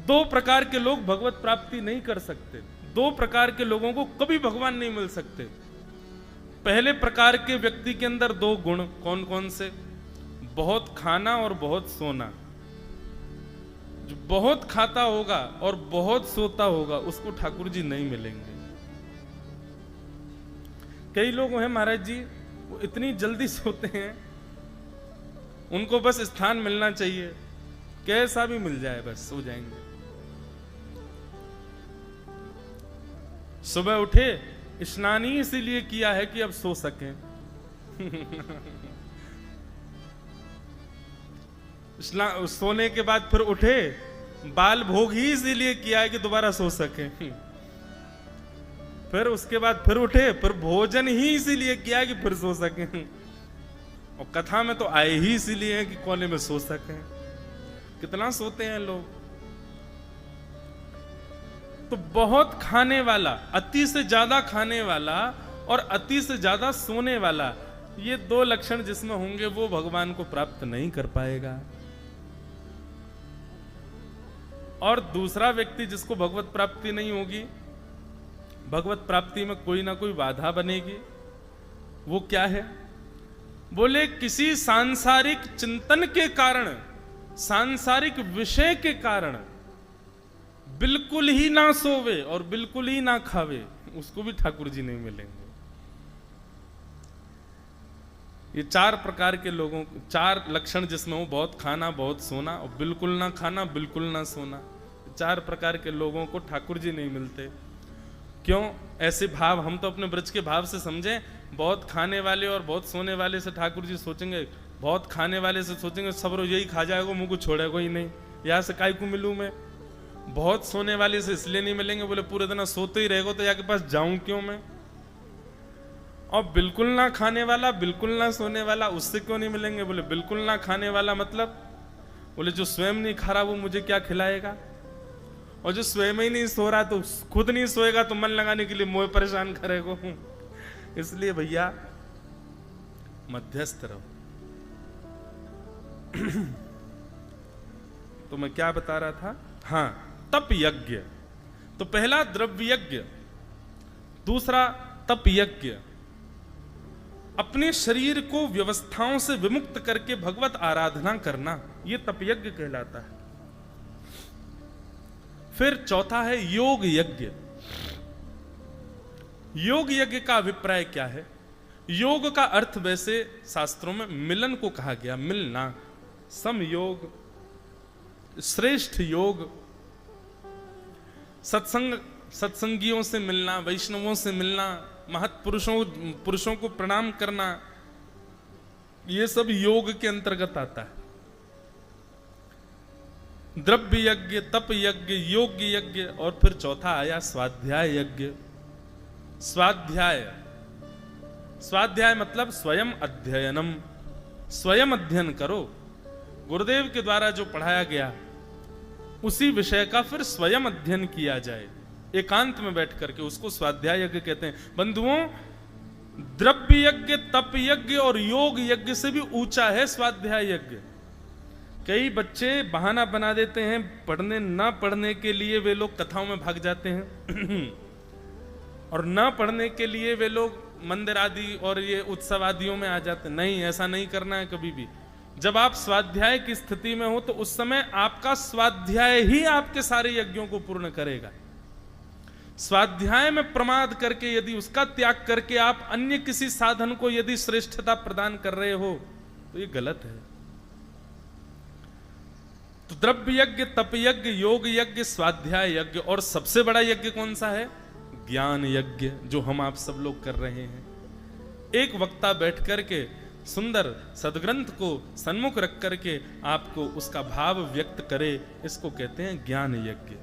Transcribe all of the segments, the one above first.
दो प्रकार के लोग भगवत प्राप्ति नहीं कर सकते। दो प्रकार के लोगों को कभी भगवान नहीं मिल सकते। पहले प्रकार के व्यक्ति के अंदर दो गुण कौन कौन से? बहुत खाना और बहुत सोना। जो बहुत खाता होगा और बहुत सोता होगा उसको ठाकुर जी नहीं मिलेंगे। कई लोग हैं महाराज जी, वो इतनी जल्दी सोते हैं, उनको बस स्थान मिलना चाहिए, कैसा भी मिल जाए बस सो जाएंगे। सुबह उठे, स्नान ही इसीलिए किया है कि अब सो सकें। सोने के बाद फिर उठे, बाल भोग ही इसीलिए किया है कि दोबारा सो सके। फिर उसके बाद फिर उठे, फिर भोजन ही इसीलिए किया है कि फिर सो सके। और कथा में तो आए ही इसीलिए है कि कोने में सो सके। कितना सोते हैं लोग। तो बहुत खाने वाला, अति से ज्यादा खाने वाला और अति से ज्यादा सोने वाला, ये दो लक्षण जिसमें होंगे वो भगवान को प्राप्त नहीं कर पाएगा। और दूसरा व्यक्ति जिसको भगवत प्राप्ति नहीं होगी, भगवत प्राप्ति में कोई ना कोई बाधा बनेगी, वो क्या है? बोले किसी सांसारिक चिंतन के कारण, सांसारिक विषय के कारण बिल्कुल ही ना सोवे और बिल्कुल ही ना खावे, उसको भी ठाकुर जी नहीं मिलेंगे। ये चार प्रकार के लोगों, चार लक्षण जिसमें हो, बहुत खाना, बहुत सोना और बिल्कुल ना खाना, बिल्कुल ना सोना, चार प्रकार के लोगों को ठाकुर जी नहीं मिलते। क्यों ऐसे भाव? हम तो अपने ब्रज के भाव से समझें। बहुत खाने वाले और बहुत सोने वाले से ठाकुर जी सोचेंगे, बहुत खाने वाले से सोचेंगे सब रोज यही खा जाएगा, मुंह को छोड़ेगा ही नहीं, यहां से काय को मिलूं मैं। बहुत सोने वाले से इसलिए नहीं मिलेंगे, बोले पूरे दिन सोते ही रहेगा तो याके पास जाऊं क्यों मैं। और बिल्कुल ना खाने वाला, बिल्कुल ना सोने वाला, उससे क्यों नहीं मिलेंगे? बोले बिल्कुल ना खाने वाला मतलब, बोले जो स्वयं नहीं खा रहा वो मुझे क्या खिलाएगा। और जो स्वयं ही नहीं सो रहा, तो खुद नहीं सोएगा तो मन लगाने के लिए मोह परेशान करेगा। इसलिए भैया मध्यस्थ रहो। तो मैं क्या बता रहा था? हाँ, तप यज्ञ। तो पहला द्रव्य यज्ञ, दूसरा तप यज्ञ। अपने शरीर को व्यवस्थाओं से विमुक्त करके भगवत आराधना करना, यह तप यज्ञ कहलाता है। फिर चौथा है योग यज्ञ। योग यज्ञ का अभिप्राय क्या है? योग का अर्थ वैसे शास्त्रों में मिलन को कहा गया, मिलना, समयोग, श्रेष्ठ योग, सत्संगियों से मिलना, वैष्णवों से मिलना, पुरुषों को प्रणाम करना, ये सब योग के अंतर्गत आता है। द्रव्य यज्ञ, तप यज्ञ, योग यज्ञ, और फिर चौथा आया स्वाध्याय यज्ञ। स्वाध्याय मतलब स्वयं अध्ययनम, स्वयं अध्ययन करो। गुरुदेव के द्वारा जो पढ़ाया गया उसी विषय का फिर स्वयं अध्ययन किया जाए, एकांत में बैठ करके, उसको स्वाध्याय यज्ञ कहते हैं। बंधुओं, द्रव्य यज्ञ, तप यज्ञ और योग यज्ञ से भी ऊंचा है स्वाध्याय यज्ञ। कई बच्चे बहाना बना देते हैं, पढ़ने ना पढ़ने के लिए वे लोग कथाओं में भाग जाते हैं और ना पढ़ने के लिए वे लोग मंदिर आदि और ये उत्सव आदियों में आ जाते हैं। नहीं, ऐसा नहीं करना है कभी भी। जब आप स्वाध्याय की स्थिति में हो तो उस समय आपका स्वाध्याय ही आपके सारे यज्ञों को पूर्ण करेगा। स्वाध्याय में प्रमाद करके, यदि उसका त्याग करके आप अन्य किसी साधन को यदि श्रेष्ठता प्रदान कर रहे हो तो ये गलत है। तो द्रव्य यज्ञ, तप यज्ञ, योग यज्ञ, स्वाध्याय यज्ञ, और सबसे बड़ा यज्ञ कौन सा है? ज्ञान यज्ञ, जो हम आप सब लोग कर रहे हैं। एक वक्ता बैठ करके सुंदर सदग्रंथ को सन्मुख रख करके आपको उसका भाव व्यक्त करे, इसको कहते हैं ज्ञान यज्ञ।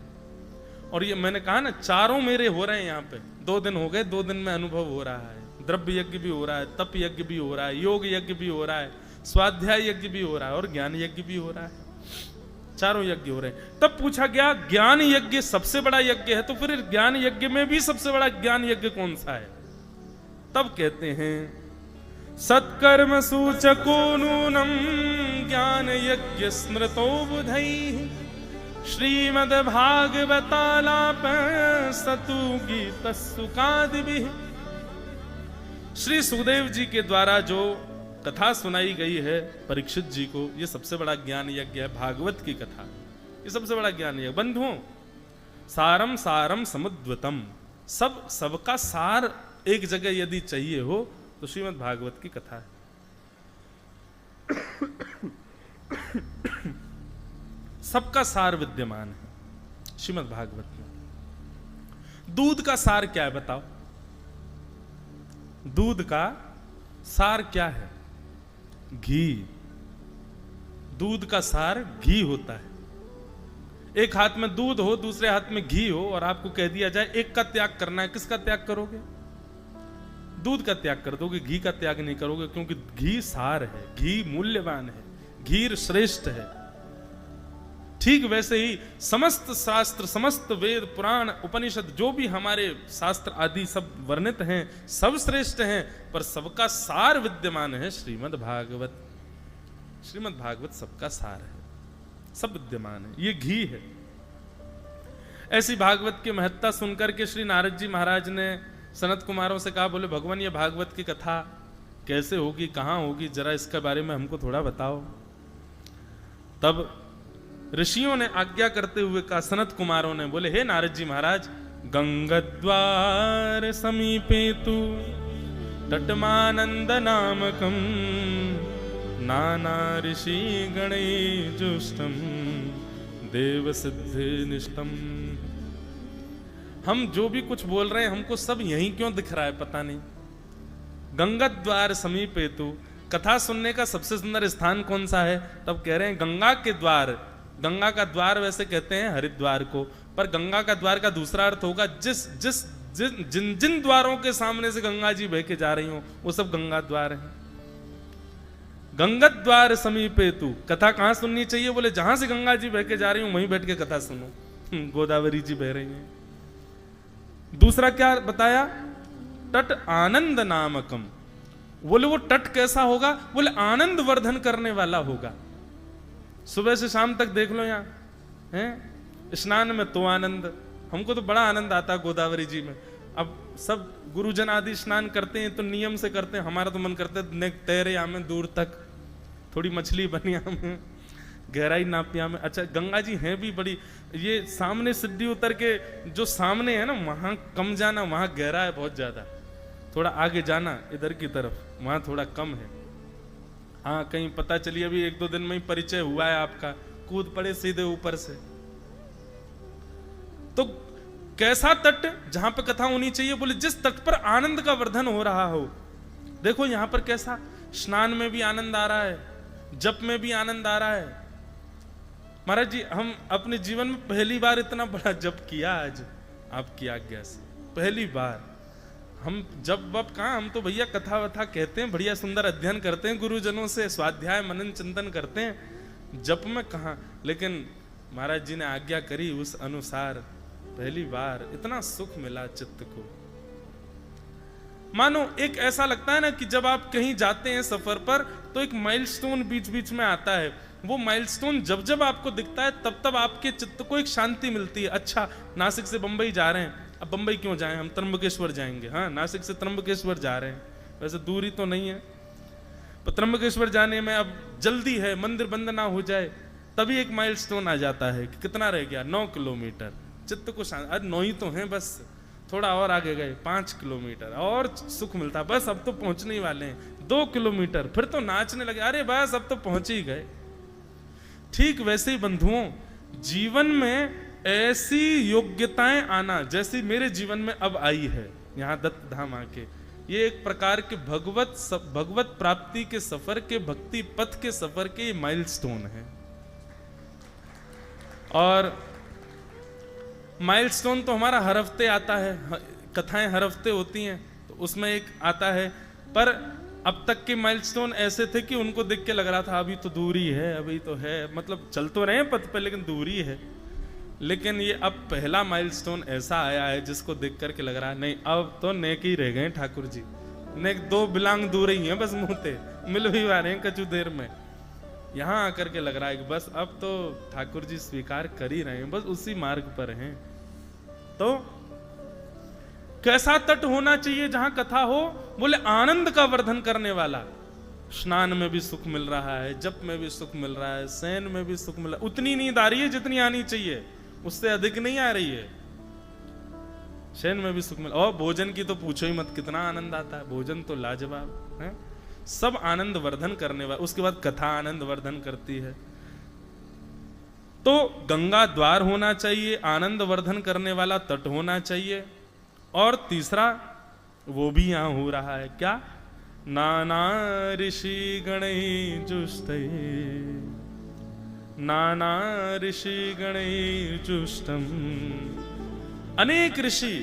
और ये मैंने कहा ना, चारों मेरे हो रहे हैं यहाँ पे। 2 दिन हो गए, 2 दिन में अनुभव हो रहा है। द्रव्य यज्ञ भी हो रहा है, तप यज्ञ भी हो रहा है, योग यज्ञ भी हो रहा है, स्वाध्याय यज्ञ भी हो रहा है और ज्ञान यज्ञ भी हो रहा है। चारों यज्ञ हो रहे हैं। तब पूछा गया ज्ञान यज्ञ सबसे बड़ा यज्ञ है, तो फिर ज्ञान यज्ञ में भी सबसे बड़ा ज्ञान यज्ञ कौन सा है? तब कहते हैं सत्कर्म सूचको नूनम ज्ञान यज्ञ स्मृतो बुधैः श्रीमद् भागवतालाप सतु गीत सुकादि। श्री सुखदेव जी के द्वारा जो कथा सुनाई गई है परीक्षित जी को, ये सबसे बड़ा ज्ञान यज्ञ है। भागवत की कथा ये सबसे बड़ा ज्ञान यज्ञ। बंधुओं, सारम सारम समुद्वतम, सबका सार एक जगह यदि चाहिए हो तो श्रीमद् भागवत की कथा है। सबका सार विद्यमान है श्रीमद् भागवत में। दूध का सार क्या है बताओ? दूध का सार क्या है? घी। दूध का सार घी होता है। एक हाथ में दूध हो, दूसरे हाथ में घी हो, और आपको कह दिया जाए एक का त्याग करना है, किसका त्याग करोगे? दूध का त्याग कर दोगे, घी का त्याग नहीं करोगे, क्योंकि घी सार है, घी मूल्यवान है, घी श्रेष्ठ है। ठीक वैसे ही समस्त शास्त्र, समस्त वेद, पुराण, उपनिषद, जो भी हमारे शास्त्र आदि सब वर्णित हैं, सब श्रेष्ठ हैं, पर सबका सार विद्यमान है श्रीमद् भागवत। श्रीमद् भागवत सबका सार है, सब विद्यमान है, ये घी है। ऐसी भागवत की महत्ता सुनकर के श्री नारद जी महाराज ने सनत कुमारों से कहा, बोले भगवान ये भागवत की कथा कैसे होगी, कहां होगी, जरा इसके बारे में हमको थोड़ा बताओ। तब ऋषियों ने आज्ञा करते हुए कहा, सनत कुमारों ने बोले, हे नारद जी महाराज, गंगद्वार समीपे तु तटमानंद नामकम नाना ऋषि गणे जुष्टम देव सिद्धि निष्ठम। हम जो भी कुछ बोल रहे हैं हमको सब यहीं क्यों दिख रहा है पता नहीं। गंगद्वार समीपे तु, कथा सुनने का सबसे सुंदर स्थान कौन सा है? तब कह रहे हैं गंगा के द्वार। गंगा का द्वार वैसे कहते हैं हरिद्वार को, पर गंगा का द्वार का दूसरा अर्थ होगा जिन जिन द्वारों के सामने से गंगा जी बह के जा रही हो वो सब गंगा द्वार हैं। गंगा द्वार समीपे तू, कथा कहां सुननी चाहिए? बोले जहां से गंगा जी बह के जा रही हूं वहीं बैठ के कथा सुनो। गोदावरी जी बह रही हैं। दूसरा क्या बताया? तट आनंद नामकम। बोले वो तट कैसा होगा? बोले आनंद वर्धन करने वाला होगा। सुबह से शाम तक देख लो यहाँ हैं, स्नान में तो आनंद, हमको तो बड़ा आनंद आता है गोदावरी जी में। अब सब गुरुजन आदि स्नान करते हैं तो नियम से करते हैं, हमारा तो मन करता है तैरे में दूर तक, थोड़ी मछली बनिया में, गहराई नापिया में। अच्छा गंगा जी हैं भी बड़ी, ये सामने सिद्धि उतर के जो सामने है ना वहां कम जाना, वहां गहरा है बहुत ज्यादा। थोड़ा आगे जाना इधर की तरफ, वहां थोड़ा कम है। हाँ कहीं पता चली अभी 1-2 दिन में ही परिचय हुआ है आपका, कूद पड़े सीधे ऊपर से। तो कैसा तट जहां पर कथा होनी चाहिए? बोले जिस तट पर आनंद का वर्धन हो रहा हो। देखो यहां पर कैसा, स्नान में भी आनंद आ रहा है, जप में भी आनंद आ रहा है। महाराज जी हम अपने जीवन में पहली बार इतना बड़ा जप किया आज आपकी आज्ञा से, पहली बार। हम जब वब कहाँ, हम तो भैया कथा वथा कहते हैं, बढ़िया सुंदर अध्ययन करते हैं, गुरुजनों से स्वाध्याय मनन चिंतन करते हैं, जप में कहाँ। लेकिन महाराज जी ने आज्ञा करी उस अनुसार पहली बार इतना सुख मिला चित्त को। मानो एक ऐसा लगता है ना कि जब आप कहीं जाते हैं सफर पर तो एक माइलस्टोन बीच बीच में आता है, वो माइलस्टोन जब जब आपको दिखता है तब तब आपके चित्त को एक शांति मिलती है। अच्छा नासिक से बंबई जा रहे हैं, अब बंबई क्यों जाएं, हम त्र्यंबकेश्वर जाएंगे। हाँ नासिक से त्र्यंबकेश्वर जा रहे हैं, वैसे दूरी तो नहीं है, पर त्र्यंबकेश्वर जाने में अब जल्दी है, मंदिर बंद ना हो जाए, तभी एक माइलस्टोन आ जाता है कि कितना रह गया, 9 किलोमीटर। चित्त को शांति, 9 ही तो हैं बस, थोड़ा और आगे गए 5 किलोमीटर और सुख मिलता, बस अब तो पहुंचने ही वाले हैं, 2 किलोमीटर, फिर तो नाचने लगे, अरे बस अब तो पहुंच ही गए। ठीक वैसे ही बंधुओं जीवन में ऐसी योग्यताएं आना जैसी मेरे जीवन में अब आई है यहाँ दत्त धाम आके, ये एक प्रकार के भगवत प्राप्ति के सफर के, भक्ति पथ के सफर के माइलस्टोन है। और माइलस्टोन तो हमारा हर हफ्ते आता है, कथाएं हर हफ्ते होती हैं तो उसमें एक आता है, पर अब तक के माइलस्टोन ऐसे थे कि उनको देख के लग रहा था अभी तो दूरी है, अभी तो है, मतलब चल तो रहे हैं पथ पे लेकिन दूरी है। लेकिन ये अब पहला माइलस्टोन ऐसा आया है जिसको देख करके लग रहा है नहीं अब तो नेक ही रह गए ठाकुर जी, नेक 2 बिलांग दूर ही हैं बस, मुंहते मिल भी आ रहे हैं कछु देर में। यहां आकर के लग रहा है कि बस अब तो ठाकुर जी स्वीकार कर ही रहे हैं, बस उसी मार्ग पर हैं। तो कैसा तट होना चाहिए जहां कथा हो? बोले आनंद का वर्धन करने वाला। स्नान में भी सुख मिल रहा है, जप में भी सुख मिल रहा है, शयन में भी सुख मिल रहा है। उतनी नींद आ रही है जितनी आनी चाहिए, उससे अधिक नहीं आ रही है। शयन में भी सुख मिल, और भोजन की तो पूछो ही मत, कितना आनंद आता है। भोजन तो लाजवाब है, सब आनंद वर्धन करने वाला। उसके बाद कथा आनंद वर्धन करती है। तो गंगा द्वार होना चाहिए, आनंद वर्धन करने वाला तट होना चाहिए। और तीसरा वो भी यहां हो रहा है, क्या? नाना ऋषि गणै जुष्टै, नाना ऋषि गणै जुष्टम। अनेक ऋषि,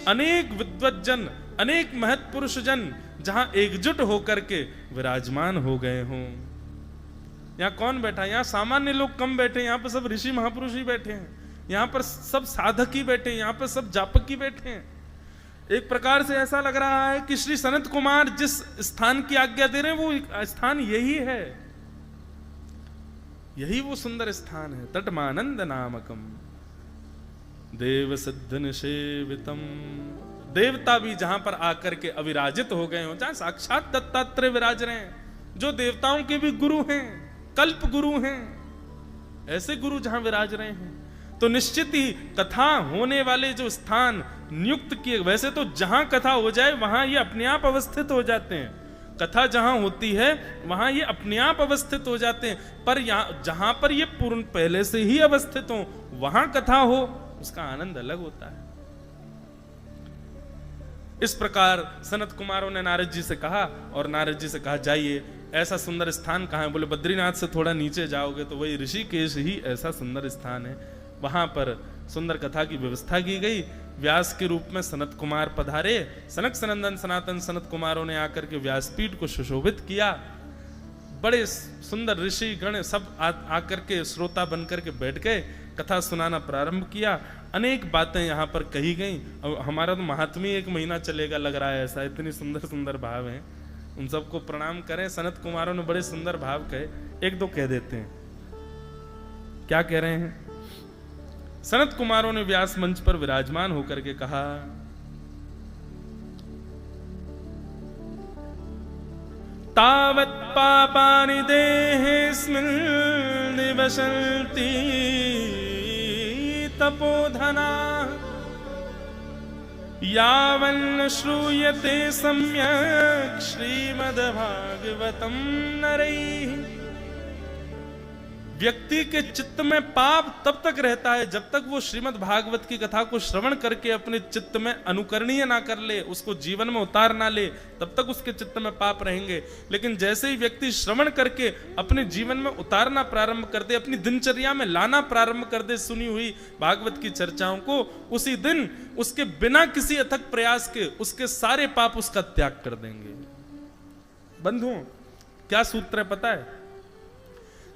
अनेक विद्वज्जन, अनेक महत्पुरुष जन जहां एकजुट होकर के विराजमान हो गए हों। यहां कौन बैठा? यहां सामान्य लोग कम बैठे, यहां पर सब ऋषि महापुरुष ही बैठे हैं, यहां पर सब साधक ही बैठे हैं, यहां पर सब जापक ही बैठे हैं। एक प्रकार से ऐसा लग रहा है कि श्री सनत कुमार जिस स्थान की आज्ञा दे रहे हैं वो स्थान यही है, यही वो सुंदर स्थान है। तटमानंद नामकम देव सिद्ध निषेवितम। देवता भी जहां पर आकर के अविराजित हो गए हो, जहां साक्षात दत्तात्रेय विराज रहे हैं, जो देवताओं के भी गुरु हैं, कल्प गुरु हैं, ऐसे गुरु जहां विराज रहे हैं, तो निश्चित ही कथा होने वाले जो स्थान नियुक्त किए, वैसे तो जहां कथा हो जाए वहां ये अपने आप अवस्थित हो जाते हैं। कथा जहां होती है वहां ये अपने आप अवस्थित हो जाते हैं, पर यहां जहां पर ये पूर्ण पहले से ही अवस्थित हो, वहां कथा हो, उसका आनंद अलग होता है। इस प्रकार सनत कुमारों ने नारद जी से कहा, और नारद जी से कहा जाइए, ऐसा सुंदर स्थान कहाँ है? बोले बद्रीनाथ से थोड़ा नीचे जाओगे तो वही ऋषिकेश ही ऐसा सुंदर स्थान है। वहां पर सुंदर कथा की व्यवस्था की गई। व्यास के रूप में सनत कुमार पधारे। सनक सनंदन सनातन सनत कुमारों ने आकर के व्यासपीठ को सुशोभित किया। बड़े सुंदर ऋषि गण सब आकर के श्रोता बनकर के बैठ गए, कथा सुनाना प्रारंभ किया। अनेक बातें यहाँ पर कही गई। और हमारा तो महात्म्य 1 महीना चलेगा लग रहा है, ऐसा इतनी सुंदर सुंदर भाव हैं। उन सबको प्रणाम करें। सनत कुमारों ने बड़े सुंदर भाव कहे, 1-2 कह देते हैं। क्या कह रहे हैं? सनत कुमारों ने व्यास मंच पर विराजमान होकर के कहा, तावत् पापानि देहेऽस्मिन् निवसन्ति तपोधना यावन्न श्रूयते सम्यक् श्रीमद्भागवतं नरैः। व्यक्ति के चित्त में पाप तब तक रहता है जब तक वो श्रीमद् भागवत की कथा को श्रवण करके अपने चित्त में अनुकरणीय ना कर ले, उसको जीवन में उतार ना ले, तब तक उसके चित्त में पाप रहेंगे। लेकिन जैसे ही व्यक्ति श्रवण करके अपने जीवन में उतारना प्रारंभ कर दे, अपनी दिनचर्या में लाना प्रारंभ कर दे सुनी हुई भागवत की चर्चाओं को, उसी दिन उसके बिना किसी अथक प्रयास के उसके सारे पाप उसका त्याग कर देंगे। बंधुओं, क्या सूत्र है पता है?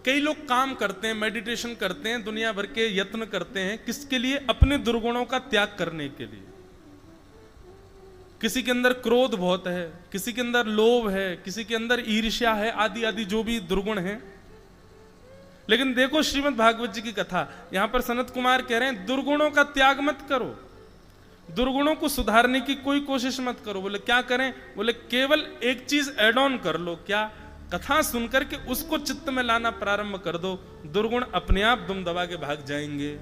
कई लोग काम करते हैं, मेडिटेशन करते हैं, दुनिया भर के यत्न करते हैं, किसके लिए? अपने दुर्गुणों का त्याग करने के लिए। किसी के अंदर क्रोध बहुत है, किसी के अंदर लोभ है, किसी के अंदर ईर्ष्या है, आदि आदि जो भी दुर्गुण हैं। लेकिन देखो श्रीमद् भागवत जी की कथा, यहां पर सनत कुमार कह रहे हैं दुर्गुणों का त्याग मत करो, दुर्गुणों को सुधारने की कोई कोशिश मत करो। बोले क्या करें? बोले केवल एक चीज एड ऑन कर लो। क्या? कथा सुनकर के उसको चित्त में लाना प्रारंभ कर दो, दुर्गुण अपने आप दुम दबा के भाग जाएंगे।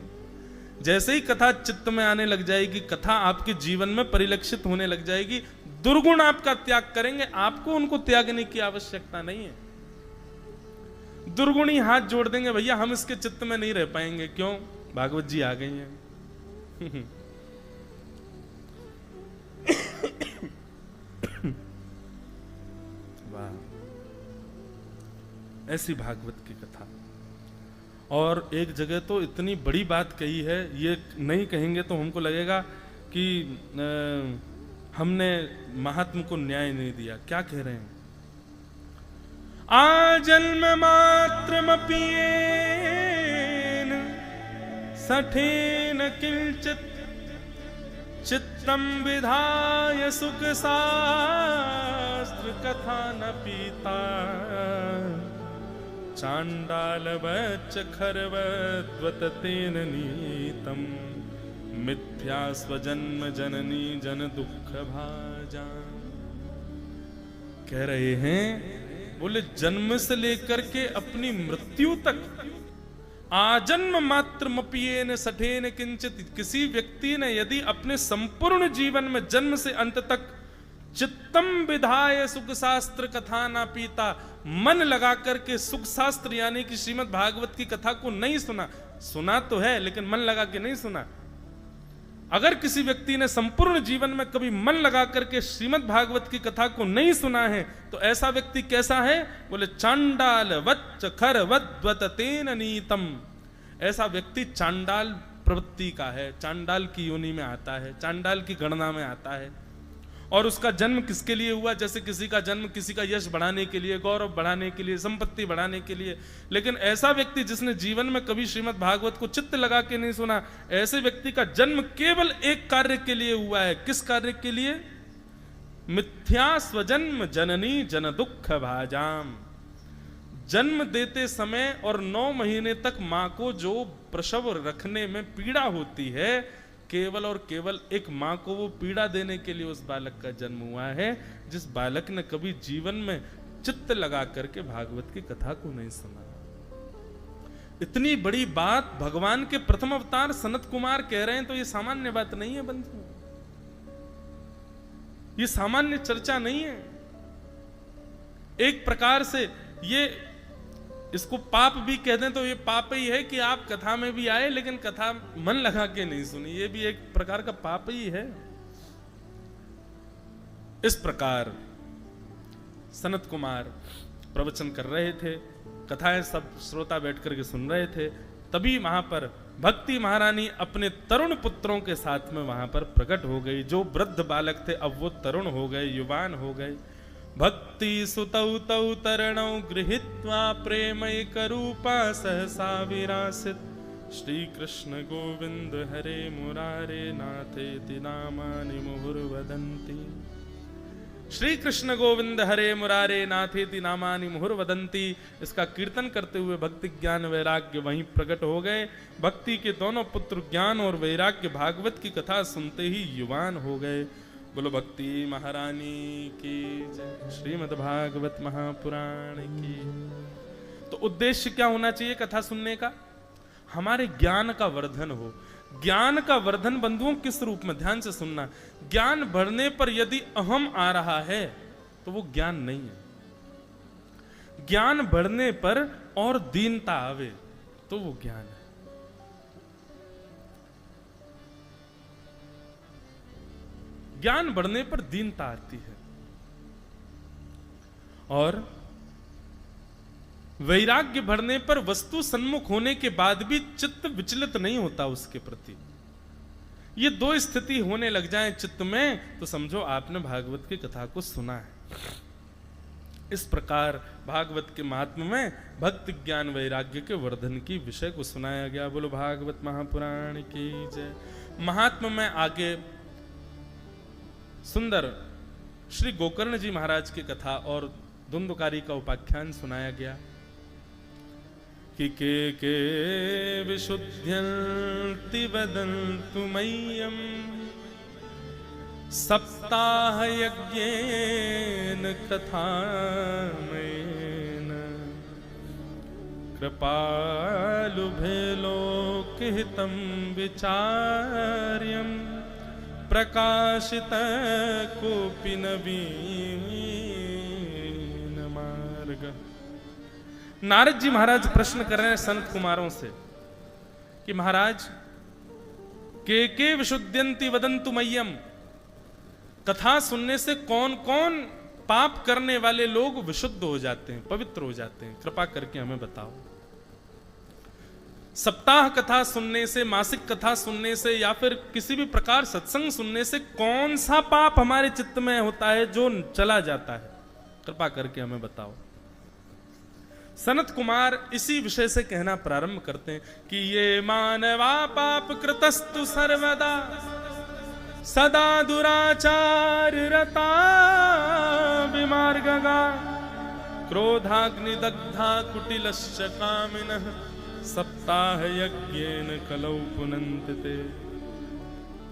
जैसे ही कथा चित्त में आने लग जाएगी, कथा आपके जीवन में परिलक्षित होने लग जाएगी, दुर्गुण आपका त्याग करेंगे, आपको उनको त्यागने की आवश्यकता नहीं है। दुर्गुणी हाथ जोड़ देंगे, भैया हम इसके चित्त में नहीं रह पाएंगे। क्यों? भागवत जी आ गई हैं। ऐसी भागवत की कथा। और एक जगह तो इतनी बड़ी बात कही है, ये नहीं कहेंगे तो हमको लगेगा कि हमने महात्मा को न्याय नहीं दिया। क्या कह रहे हैं? आजन्म मात्रमपियेन सठेन किंचित् चित्तम विधाय सुख शास्त्र कथा न पीता चांडालवच्च खरवद्वत तेन नीतम मिथ्या स्वजन्म जननी जन दुख भाजा। कह रहे हैं, बोले जन्म से लेकर के अपनी मृत्यु तक आजन्म मात्र मपियेन सठेन किंचित, किसी व्यक्ति ने यदि अपने संपूर्ण जीवन में जन्म से अंत तक चित्तम विधाय सुख शास्त्र कथा ना पीता, मन लगा करके सुख शास्त्र यानी कि श्रीमद् भागवत की कथा को नहीं सुना, सुना तो है लेकिन मन लगा के नहीं सुना। अगर किसी व्यक्ति ने संपूर्ण जीवन में कभी मन लगा करके श्रीमद् भागवत की कथा को नहीं सुना है तो ऐसा व्यक्ति कैसा है? बोले चांडाल वच्च खरवद्वत तेन नीतम, ऐसा व्यक्ति चांडाल प्रवृत्ति का है, चांडाल की योनि में आता है, चांडाल की गणना में आता है। और उसका जन्म किसके लिए हुआ? जैसे किसी का जन्म किसी का यश बढ़ाने के लिए, गौरव बढ़ाने के लिए, संपत्ति बढ़ाने के लिए। लेकिन ऐसा व्यक्ति जिसने जीवन में कभी श्रीमद् भागवत को चित्त लगा के नहीं सुना, ऐसे व्यक्ति का जन्म केवल एक कार्य के लिए हुआ है। किस कार्य के लिए? मिथ्या स्वजन्म जननी जन दुख भाजाम। जन्म देते समय और 9 महीने तक मां को जो प्रसव रखने में पीड़ा होती है, केवल और केवल एक मां को वो पीड़ा देने के लिए उस बालक का जन्म हुआ है, जिस बालक ने कभी जीवन में चित्त लगा करके भागवत की कथा को नहीं सुना। इतनी बड़ी बात भगवान के प्रथम अवतार सनत कुमार कह रहे हैं तो ये सामान्य बात नहीं है बंधु, ये सामान्य चर्चा नहीं है। एक प्रकार से ये इसको पाप भी कह दें तो ये पाप ही है कि आप कथा में भी आए लेकिन कथा मन लगा के नहीं सुनी, ये भी एक प्रकार का पाप ही है। इस प्रकार सनत कुमार प्रवचन कर रहे थे, कथाएं सब श्रोता बैठ करके सुन रहे थे, तभी वहां पर भक्ति महारानी अपने तरुण पुत्रों के साथ में वहां पर प्रकट हो गई। जो वृद्ध बालक थे अब वो तरुण हो गए, युवान हो गए। भक्ति सुतौ तौ तरणौ गृहीत्वा प्रेमैक रूपा सहसा विरासित, श्री कृष्ण गोविंद हरे मुरारे नाथेति नामानि मुहुर्वदन्ति। श्री कृष्ण गोविंद हरे मुरारे नाथेति नामानि मुहुर्वदन्ति, इसका कीर्तन करते हुए भक्ति ज्ञान वैराग्य वहीं प्रकट हो गए। भक्ति के दोनों पुत्र ज्ञान और वैराग्य भागवत की कथा सुनते ही युवान हो गए। बोलो भक्ति महारानी की जय, श्रीमद् भागवत महापुराण की। तो उद्देश्य क्या होना चाहिए कथा सुनने का? हमारे ज्ञान का वर्धन हो। ज्ञान का वर्धन बंधुओं किस रूप में? ध्यान से सुनना। ज्ञान बढ़ने पर यदि अहम आ रहा है तो वो ज्ञान नहीं है। ज्ञान बढ़ने पर और दीनता आवे तो वो ज्ञान है। ज्ञान बढ़ने पर दीनता आती है और वैराग्य बढ़ने पर वस्तु सन्मुख होने के बाद भी चित्त विचलित नहीं होता उसके प्रति। ये 2 स्थिति होने लग जाए चित्त में तो समझो आपने भागवत की कथा को सुना है। इस प्रकार भागवत के महात्म्य में भक्ति ज्ञान वैराग्य के वर्धन की विषय को सुनाया गया। बोलो भागवत महापुराण की जय। महात्म्य में आगे सुंदर श्री गोकर्ण जी महाराज की कथा और धुंधकारी का उपाख्यान सुनाया गया कि के विशुद्ध्यन्ति वदन्तु मह्यम् सप्ताह यज्ञेन कथामयेन कृपालुभे लोकहितं विचार्यम् प्रकाशित कोपि नवीन मार्ग। नारद जी महाराज प्रश्न कर रहे हैं संत कुमारों से कि महाराज के विशुद्ध्यन्ति वदन्तु मह्यम्, कथा सुनने से कौन कौन पाप करने वाले लोग विशुद्ध हो जाते हैं, पवित्र हो जाते हैं, कृपा करके हमें बताओ। सप्ताह कथा सुनने से, मासिक कथा सुनने से या फिर किसी भी प्रकार सत्संग सुनने से कौन सा पाप हमारे चित्त में होता है जो चला जाता है, कृपा करके हमें बताओ। सनत कुमार इसी विषय से कहना प्रारंभ करते हैं कि ये मानवा पाप कृतस्तु सर्वदा सदा दुराचार रता विमार्गगा क्रोधाग्निदग्धा कुटिलश्च कामिनः सप्ताह यज्ञेन कलौ पुनन्ति।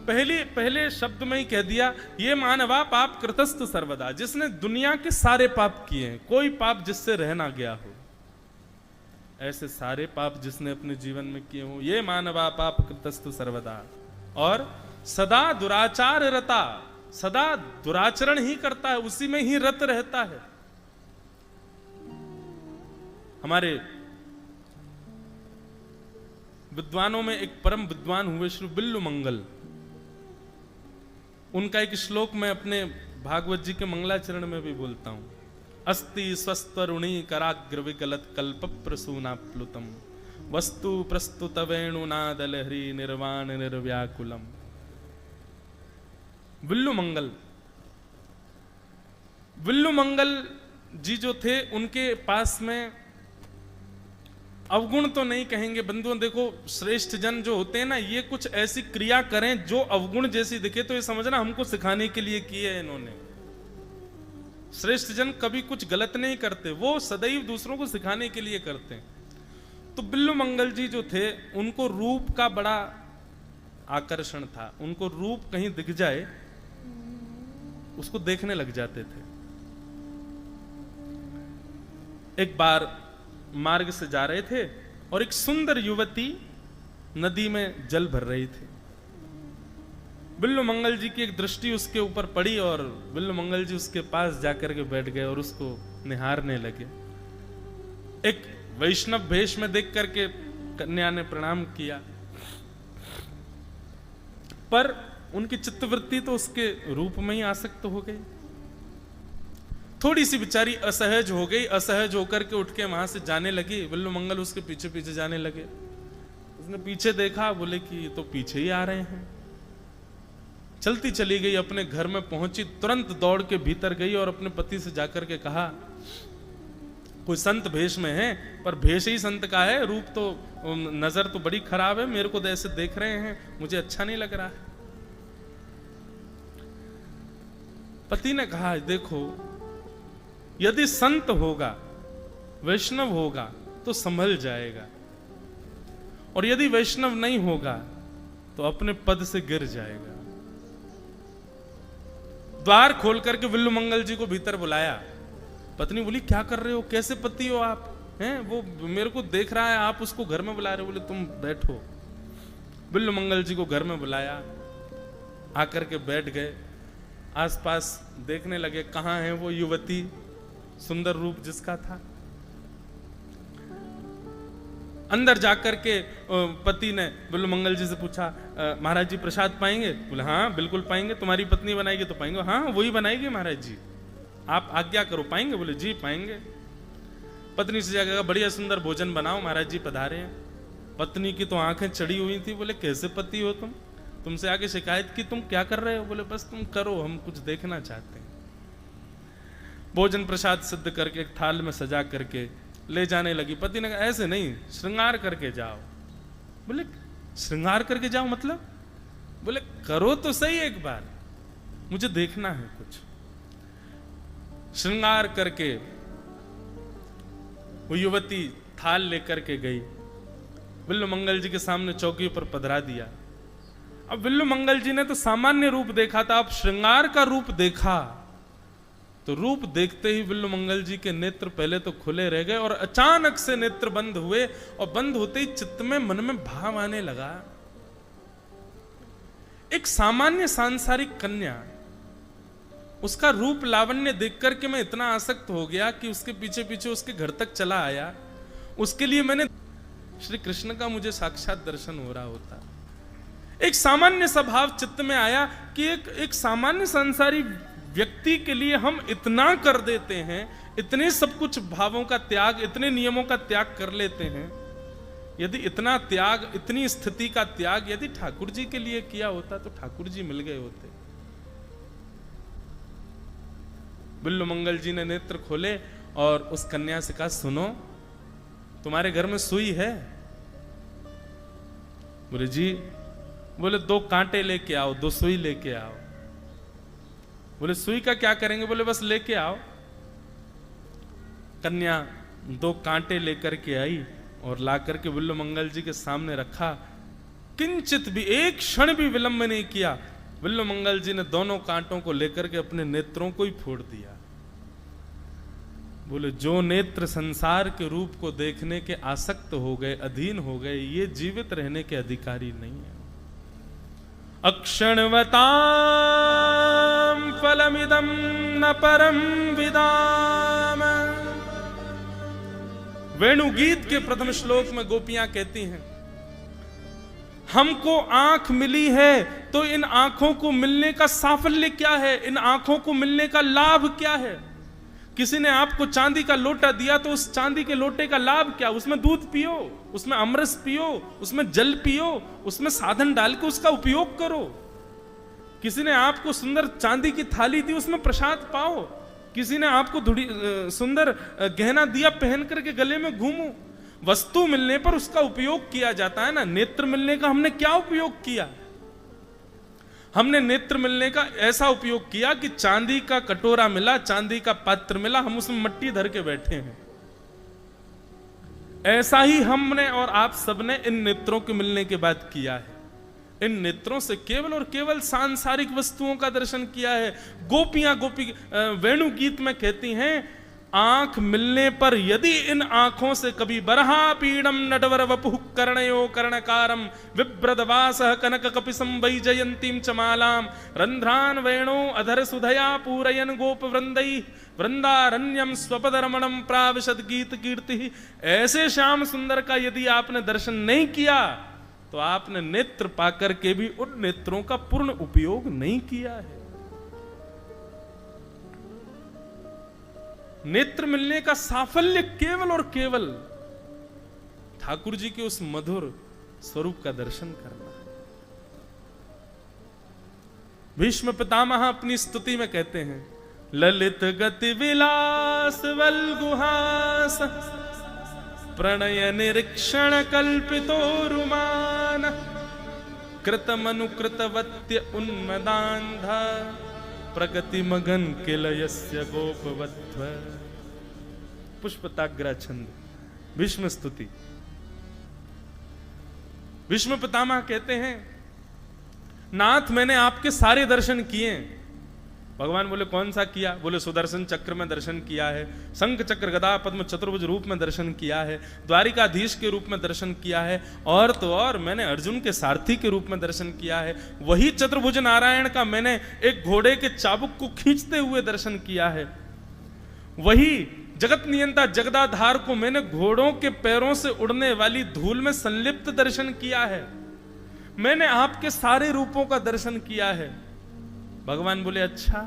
पहले शब्द में ही कह दिया, ये मानवा पाप कृतस्तु सर्वदा, जिसने दुनिया के सारे पाप किए हैं, कोई पाप जिससे रह ना गया हो, ऐसे सारे पाप जिसने अपने जीवन में किए हो, ये मानवा पाप कृतस्तु सर्वदा, और सदा दुराचार रता, सदा दुराचरण ही करता है, उसी में ही रत रहता है। हमारे विद्वानों में एक परम विद्वान हुए श्री बिल्लु मंगल, उनका एक श्लोक मैं अपने भागवत जी के मंगलाचरण में भी बोलता हूं। अस्ति स्वस्तरुणी कराग्र विगलत कल्प प्रसूना प्लुतम वस्तु प्रस्तुत वेणुनाद लहरी निर्वाण निर्व्याकुलम। बिल्लु मंगल जी जो थे, उनके पास में अवगुण तो नहीं कहेंगे बंधुओं, देखो श्रेष्ठ जन जो होते हैं ना, ये कुछ ऐसी क्रिया करें जो अवगुण जैसी दिखे तो ये समझना हमको सिखाने के लिए किए है इन्होंने। श्रेष्ठ जन कभी कुछ गलत नहीं करते, वो सदैव दूसरों को सिखाने के लिए करते हैं। तो बिल्लु मंगल जी जो थे, उनको रूप का बड़ा आकर्षण था, उनको रूप कहीं दिख जाए उसको देखने लग जाते थे। एक बार मार्ग से जा रहे थे और एक सुंदर युवती नदी में जल भर रही थी। बिल्लु मंगल जी की एक दृष्टि उसके ऊपर पड़ी और बिल्लु मंगल जी उसके पास जाकर के बैठ गए और उसको निहारने लगे। एक वैष्णव भेष में देख करके कन्या ने प्रणाम किया, पर उनकी चित्तवृत्ति तो उसके रूप में ही आसक्त हो गई। थोड़ी सी बेचारी असहज हो गई, असहज होकर के उठ के वहां से जाने लगी। बिल्लु मंगल उसके पीछे पीछे जाने लगे। उसने पीछे देखा, बोले कि ये तो पीछे ही आ रहे हैं। चलती चली गई, अपने घर में पहुंची, तुरंत दौड़ के भीतर गई और अपने पति से जाकर के कहा, कोई संत भेष में है, पर भेष ही संत का है, रूप तो नजर तो बड़ी खराब है, मेरे को तो ऐसे देख रहे हैं, मुझे अच्छा नहीं लग रहा है। पति ने कहा, देखो यदि संत होगा, वैष्णव होगा तो संभल जाएगा, और यदि वैष्णव नहीं होगा तो अपने पद से गिर जाएगा। द्वार खोल करके बिल्लु मंगल जी को भीतर बुलाया। पत्नी बोली, क्या कर रहे हो, कैसे पति हो आप, हैं? वो मेरे को देख रहा है, आप उसको घर में बुला रहे हो। बोले तुम बैठो। बिल्लु मंगल जी को घर में बुलाया, आकर के बैठ गए, आसपास देखने लगे कहां है वो युवती, सुंदर रूप जिसका था। अंदर जाकर के पति ने बिल्लु मंगल जी से पूछा, महाराज जी प्रसाद पाएंगे? बोले हाँ बिल्कुल पाएंगे, तुम्हारी पत्नी बनाएगी तो पाएंगे। हाँ वही बनाएगी महाराज जी, आप आज्ञा करो, पाएंगे? बोले जी पाएंगे। पत्नी से जाकर बढ़िया सुंदर भोजन बनाओ, महाराज जी पधारे हैं। पत्नी की तो आंखें चढ़ी हुई थी। बोले कैसे पति हो तुम, तुमसे आगे शिकायत की, तुम क्या कर रहे हो? बोले बस तुम करो, हम कुछ देखना चाहते हैं। भोजन प्रसाद सिद्ध करके एक थाल में सजा करके ले जाने लगी। पति ने कहा, ऐसे नहीं, श्रृंगार करके जाओ। बोले श्रृंगार करके जाओ मतलब? बोले करो तो सही, एक बार मुझे देखना है कुछ। श्रृंगार करके वो युवती थाल लेकर के गई, बिल्लु मंगल जी के सामने चौकी पर पधरा दिया। अब बिल्लु मंगल जी ने तो सामान्य रूप देखा था, अब श्रृंगार का रूप देखा तो रूप देखते ही बिल्लु मंगल जी के नेत्र पहले तो खुले रह गए और अचानक से नेत्र बंद हुए, और बंद होते ही चित्त में, मन में भाव आने लगा। एक सामान्य सांसारिक कन्या, उसका रूप लावण्य देख करके मैं इतना आसक्त हो गया कि उसके पीछे पीछे उसके घर तक चला आया। उसके लिए मैंने श्री कृष्ण का मुझे साक्षात दर्शन हो रहा होता। एक सामान्य स्वभाव चित्त में आया कि एक सामान्य संसारी व्यक्ति के लिए हम इतना कर देते हैं, इतने सब कुछ भावों का त्याग, इतने नियमों का त्याग कर लेते हैं। यदि इतना त्याग, इतनी स्थिति का त्याग यदि ठाकुर जी के लिए किया होता तो ठाकुर जी मिल गए होते। बिल्लु मंगल जी ने नेत्र खोले और उस कन्या से कहा, सुनो तुम्हारे घर में सुई है? बोले जी। बोले 2 कांटे लेके आओ, 2 सुई लेके आओ। बोले सुई का क्या करेंगे? बोले बस लेके आओ। कन्या 2 कांटे लेकर के आई और ला करके बिल्वमंगल जी के सामने रखा। किंचित भी, एक क्षण भी विलंब नहीं किया। बिल्वमंगल जी ने दोनों कांटों को लेकर के अपने नेत्रों को ही फोड़ दिया। बोले जो नेत्र संसार के रूप को देखने के आसक्त हो गए, अधीन हो गए, ये जीवित रहने के अधिकारी नहीं है। अक्षणवतां फलमिदं न परम विदाम। वेणुगीत के प्रथम श्लोक में गोपियां कहती हैं, हमको आंख मिली है तो इन आंखों को मिलने का साफल्य क्या है, इन आंखों को मिलने का लाभ क्या है। किसी ने आपको चांदी का लोटा दिया तो उस चांदी के लोटे का लाभ क्या, उसमें दूध पियो, उसमें अमरस पियो, उसमें जल पियो, उसमें साधन डाल के उसका उपयोग करो। किसी ने आपको सुंदर चांदी की थाली दी, उसमें प्रसाद पाओ। किसी ने आपको सुंदर गहना दिया, पहन करके गले में घूमो। वस्तु मिलने पर उसका उपयोग किया जाता है ना। नेत्र मिलने का हमने क्या उपयोग किया? हमने नेत्र मिलने का ऐसा उपयोग किया कि चांदी का कटोरा मिला, चांदी का पात्र मिला, हम उसमें मट्टी धर के बैठे हैं। ऐसा ही हमने और आप सबने इन नेत्रों के मिलने के बाद किया है। इन नेत्रों से केवल और केवल सांसारिक वस्तुओं का दर्शन किया है। गोपियां वेणु गीत में कहती हैं, आंख मिलने पर यदि इन आंखों से कभी बरहा पीड़म नटवर वपुः कर्णयो कर्णकारम विभ्रदवासः कनक कपिसं वैजयंतीं चमालाम रंध्रान वेणो अधर सुधया पूरयन गोप वृंदै वृंदारण्यम स्वपदरमणम प्राविशद गीत कीर्ति। ऐसे श्याम सुंदर का यदि आपने दर्शन नहीं किया तो आपने नेत्र पाकर के भी उन नेत्रों का पूर्ण उपयोग नहीं किया है। नेत्र मिलने का साफल्य केवल और केवल ठाकुर जी के उस मधुर स्वरूप का दर्शन करना। भीष्म पितामह अपनी स्तुति में कहते हैं, ललित गति विलास वल्गुहास प्रणय निरीक्षण कल्पितो रुमान कृतमनुकृतवत्य उन्मदान्धा प्रगति मगन किलयस्य गोपवध्व। पुष्पताग्रा छंद, भीष्म स्तुति। भीष्म पितामह कहते हैं, नाथ मैंने आपके सारे दर्शन किए। भगवान बोले कौन सा किया? बोले सुदर्शन चक्र में दर्शन किया है, शंख चक्र गदा पद्म चतुर्भुज रूप में दर्शन किया है, द्वारिकाधीश के रूप में दर्शन किया है, और तो और मैंने अर्जुन के सारथी के रूप में दर्शन किया है। वही चतुर्भुज नारायण का मैंने एक घोड़े के चाबुक को खींचते हुए दर्शन किया है। वही जगत नियंता जगदाधार को मैंने घोड़ों के पैरों से उड़ने वाली धूल में संलिप्त दर्शन किया है। मैंने आपके सारे रूपों का दर्शन किया है। भगवान बोले अच्छा,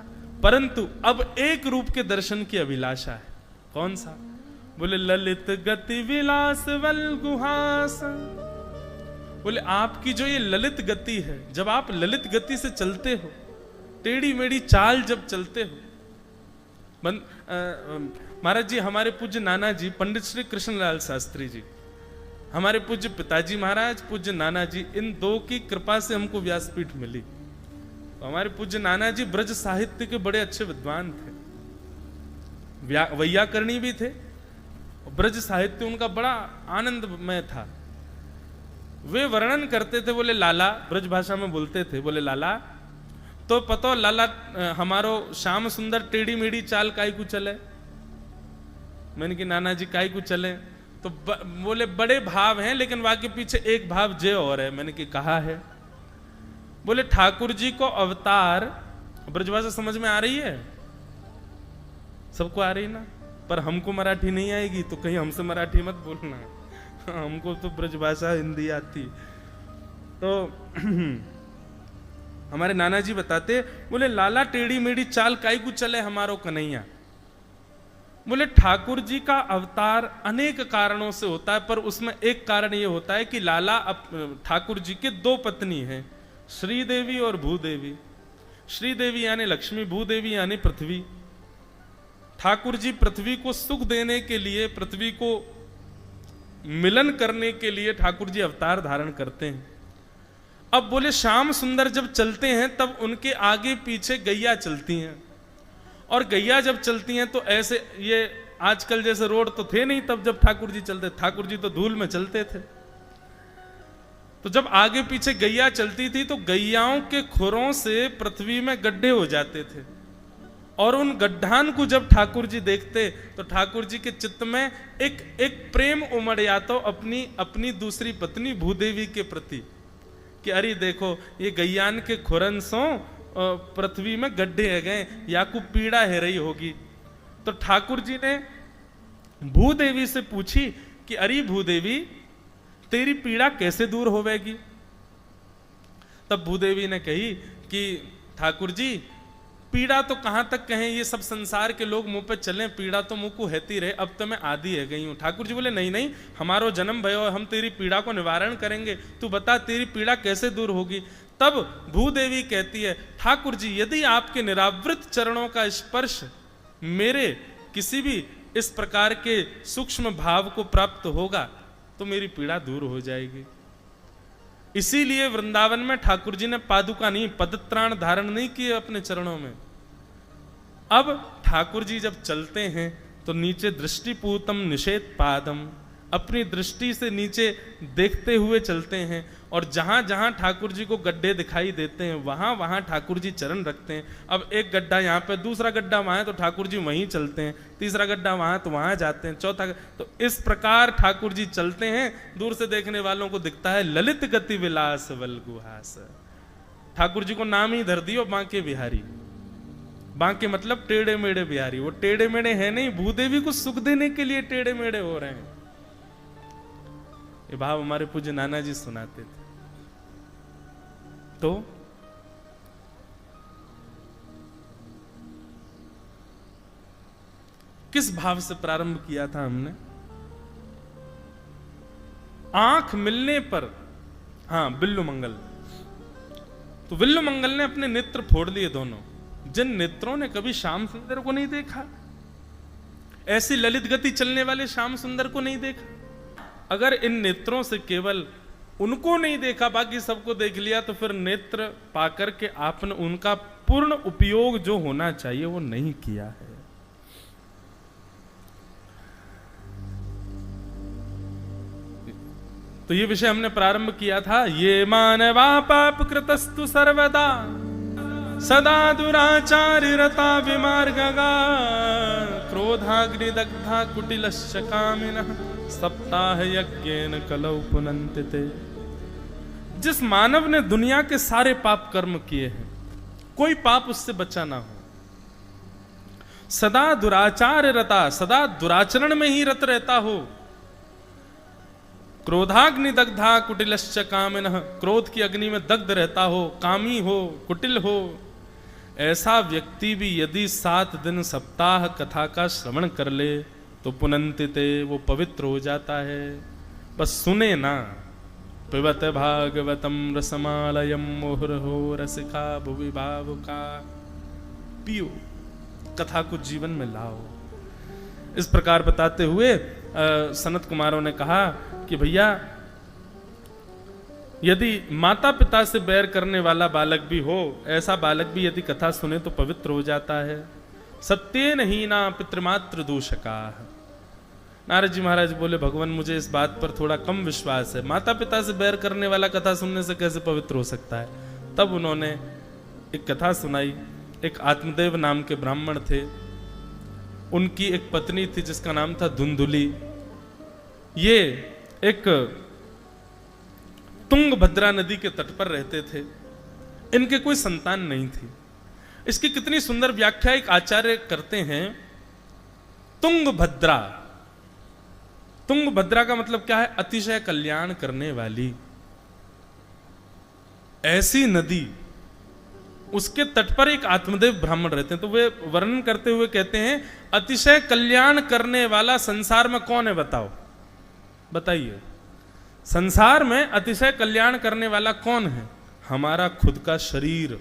परंतु अब एक रूप के दर्शन की अभिलाषा है। कौन सा? बोले ललित गति विलास वल्गुहास। बोले आपकी जो ये ललित गति है, जब आप ललित गति से चलते हो, टेढ़ी मेढ़ी चाल जब चलते हो। महाराज जी, हमारे पूज्य नाना जी पंडित श्री कृष्णलाल शास्त्री जी, हमारे पूज्य पिताजी महाराज, पूज्य नाना जी, इन दो की कृपा से हमको व्यासपीठ मिली। तो हमारे पूज्य नाना जी ब्रज साहित्य के बड़े अच्छे विद्वान थे, वैयाकरणी भी थे, ब्रज साहित्य उनका बड़ा आनंदमय था। वे वर्णन करते थे, बोले लाला, ब्रज भाषा में बोलते थे, बोले लाला तो पतो लाला हमारो श्याम सुंदर टेढ़ी मेढ़ी चाल काई को चले। मैंने कि नाना जी काई को चले? तो बोले बड़े भाव हैं, लेकिन वहां के पीछे एक भाव जे और है। मैंने कि कहा है? बोले ठाकुर जी को अवतार, ब्रजभाषा समझ में आ रही है? सबको आ रही ना? पर हमको मराठी नहीं आएगी तो कहीं हमसे मराठी मत बोलना। हमको तो ब्रजभाषा हिंदी आती। तो हमारे नाना जी बताते, बोले लाला टेढ़ी मेढ़ी चाल काई को चले हमारो कन्हैया। बोले ठाकुर जी का अवतार अनेक कारणों से होता है, पर उसमें एक कारण यह होता है कि लाला ठाकुर जी के दो पत्नी हैं, श्रीदेवी और भूदेवी। श्रीदेवी यानी लक्ष्मी, भूदेवी यानी पृथ्वी। ठाकुर जी पृथ्वी को सुख देने के लिए, पृथ्वी को मिलन करने के लिए ठाकुर जी अवतार धारण करते हैं। अब बोले श्याम सुंदर जब चलते हैं तब उनके आगे पीछे गैया चलती हैं, और गैया जब चलती हैं तो ऐसे ये आजकल जैसे रोड तो थे नहीं तब जब ठाकुर जी चलते, ठाकुर जी तो धूल में चलते थे। तो जब आगे पीछे गैया चलती थी तो गैयाओं के खुरों से पृथ्वी में गड्ढे हो जाते थे, और उन गड्ढान को जब ठाकुर जी देखते तो ठाकुर जी के चित्त में एक प्रेम उमड़ आता अपनी दूसरी पत्नी भूदेवी के प्रति, कि अरे देखो ये गैयान के खुरन सो पृथ्वी में गड्ढे है गए, या को पीड़ा है रही होगी। तो ठाकुर जी ने भूदेवी से पूछी कि अरे भूदेवी तेरी पीड़ा कैसे दूर होवेगी। तब भूदेवी ने कही कि ठाकुर जी पीड़ा तो कहां तक कहें, ये सब संसार के लोग मुंह पे चलें, पीड़ा तो मुंह को रहती रहे, अब तो मैं आदि है गई हूं। ठाकुर जी बोले नहीं नहीं, हमारो जन्म भयो, हम तेरी पीड़ा को निवारण करेंगे, तू बता तेरी पीड़ा कैसे दूर होगी। तब भूदेवी कहती है ठाकुर जी यदि आपके निरावृत चरणों का स्पर्श मेरे किसी भी इस प्रकार के सूक्ष्म भाव को प्राप्त होगा तो मेरी पीड़ा दूर हो जाएगी। इसीलिए वृंदावन में ठाकुर जी ने पादुका नहीं, पदत्राण धारण नहीं किए अपने चरणों में। अब ठाकुर जी जब चलते हैं तो नीचे दृष्टिपूतम निषेध पादम, अपनी दृष्टि से नीचे देखते हुए चलते हैं, और जहां जहां ठाकुर जी को गड्ढे दिखाई देते हैं वहां वहां ठाकुर जी चरण रखते हैं। अब एक गड्ढा यहाँ पे, दूसरा गड्ढा वहां है तो ठाकुर जी वहीं चलते हैं, तीसरा गड्ढा वहां तो वहां जाते हैं, चौथा। तो इस प्रकार ठाकुर जी चलते हैं। दूर से देखने वालों को दिखता है ललित गति विलास वल्गुहास। ठाकुर जी को नाम ही धर दियो बांके बिहारी। बांके मतलब टेढ़े मेढ़े बिहारी। वो टेढ़े मेढ़े है नहीं, भूदेवी को सुख देने के लिए टेढ़े मेढ़े हो रहे हैं। ये भाव हमारे पूज्य नाना जी सुनाते थे। तो किस भाव से प्रारंभ किया था हमने? आंख मिलने पर, हाँ बिल्लु मंगल, तो बिल्लु मंगल ने अपने नेत्र फोड़ लिए दोनों। जिन नेत्रों ने कभी श्याम सुंदर को नहीं देखा, ऐसी ललित गति चलने वाले श्याम सुंदर को नहीं देखा, अगर इन नेत्रों से केवल उनको नहीं देखा बाकी सबको देख लिया तो फिर नेत्र पाकर के आपने उनका पूर्ण उपयोग जो होना चाहिए वो नहीं किया है। तो ये विषय हमने प्रारंभ किया था। ये मानवा पाप कृतस्तु सर्वदा सदा दुराचार्य रता विमार्गगा क्रोधाग्नि दग्धा कुटिलश्च कामिनः सप्ताह यज्ञेन कलौ पुनन्तिते। जिस मानव ने दुनिया के सारे पाप कर्म किए हैं, कोई पाप उससे बचा ना हो, सदा दुराचार रता, सदा दुराचरण में ही रत रहता हो, क्रोधाग्नि दग्धा कुटिलश्च कामिनः, क्रोध की अग्नि में दग्ध रहता हो, कामी हो, कुटिल हो, ऐसा व्यक्ति भी यदि 7 दिन सप्ताह कथा का श्रवण कर ले तो पुनन्तिते, वो पवित्र हो जाता है। बस सुने ना। पिबत भागवतम रसमालयम मुहुर्हो रसिका भुवि भावुका। पियो, कथा को जीवन में लाओ। इस प्रकार बताते हुए सनत कुमारों ने कहा कि भैया यदि माता पिता से बैर करने वाला बालक भी हो, ऐसा बालक भी यदि कथा सुने तो पवित्र हो जाता है। सत्येन हीना पितृमातृ दूषका। नारद जी महाराज बोले भगवान मुझे इस बात पर थोड़ा कम विश्वास है, माता पिता से बैर करने वाला कथा सुनने से कैसे पवित्र हो सकता है। तब उन्होंने एक कथा सुनाई। एक आत्मदेव नाम के ब्राह्मण थे, उनकी एक पत्नी थी जिसका नाम था धुंधुली। ये एक तुंगभद्रा नदी के तट पर रहते थे। इनके कोई संतान नहीं थी। इसकी कितनी सुंदर व्याख्या एक आचार्य करते हैं। तुंगभद्रा, तुंगभद्रा का मतलब क्या है? अतिशय कल्याण करने वाली। ऐसी नदी, उसके तट पर एक आत्मदेव ब्राह्मण रहते हैं। तो वे वर्णन करते हुए कहते हैं अतिशय कल्याण करने वाला संसार में कौन है बताओ, बताइए। संसार में अतिशय कल्याण करने वाला कौन है? हमारा खुद का शरीर,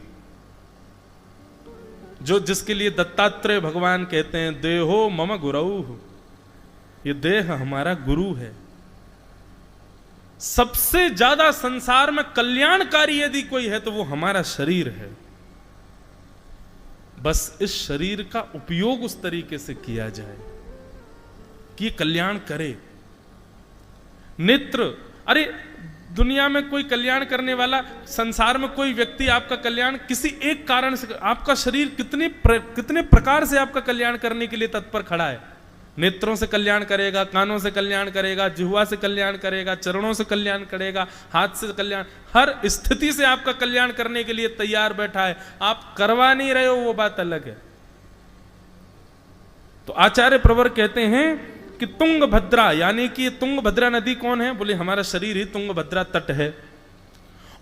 जो जिसके लिए दत्तात्रेय भगवान कहते हैं देहो मम गुरु। ये देह हमारा गुरु है। सबसे ज्यादा संसार में कल्याणकारी यदि कोई है तो वो हमारा शरीर है। बस इस शरीर का उपयोग उस तरीके से किया जाए। कि ये कल्याण करे। नेत्र, अरे दुनिया में कोई कल्याण करने वाला, संसार में कोई व्यक्ति आपका कल्याण किसी एक कारण से, आपका शरीर कितने प्रकार से आपका कल्याण करने के लिए तत्पर खड़ा है। नेत्रों से कल्याण करेगा, कानों से कल्याण करेगा, जिह्वा से कल्याण करेगा, चरणों से कल्याण करेगा, हाथ से कल्याण, हर स्थिति से आपका कल्याण करने के लिए तैयार बैठा है। आप करवा नहीं रहे हो, वो बात अलग है। तो आचार्य प्रवर कहते हैं कि तुंगभद्रा, यानी कि तुंगभद्रा नदी कौन है? बोले हमारा शरीर ही तुंगभद्रा तट है।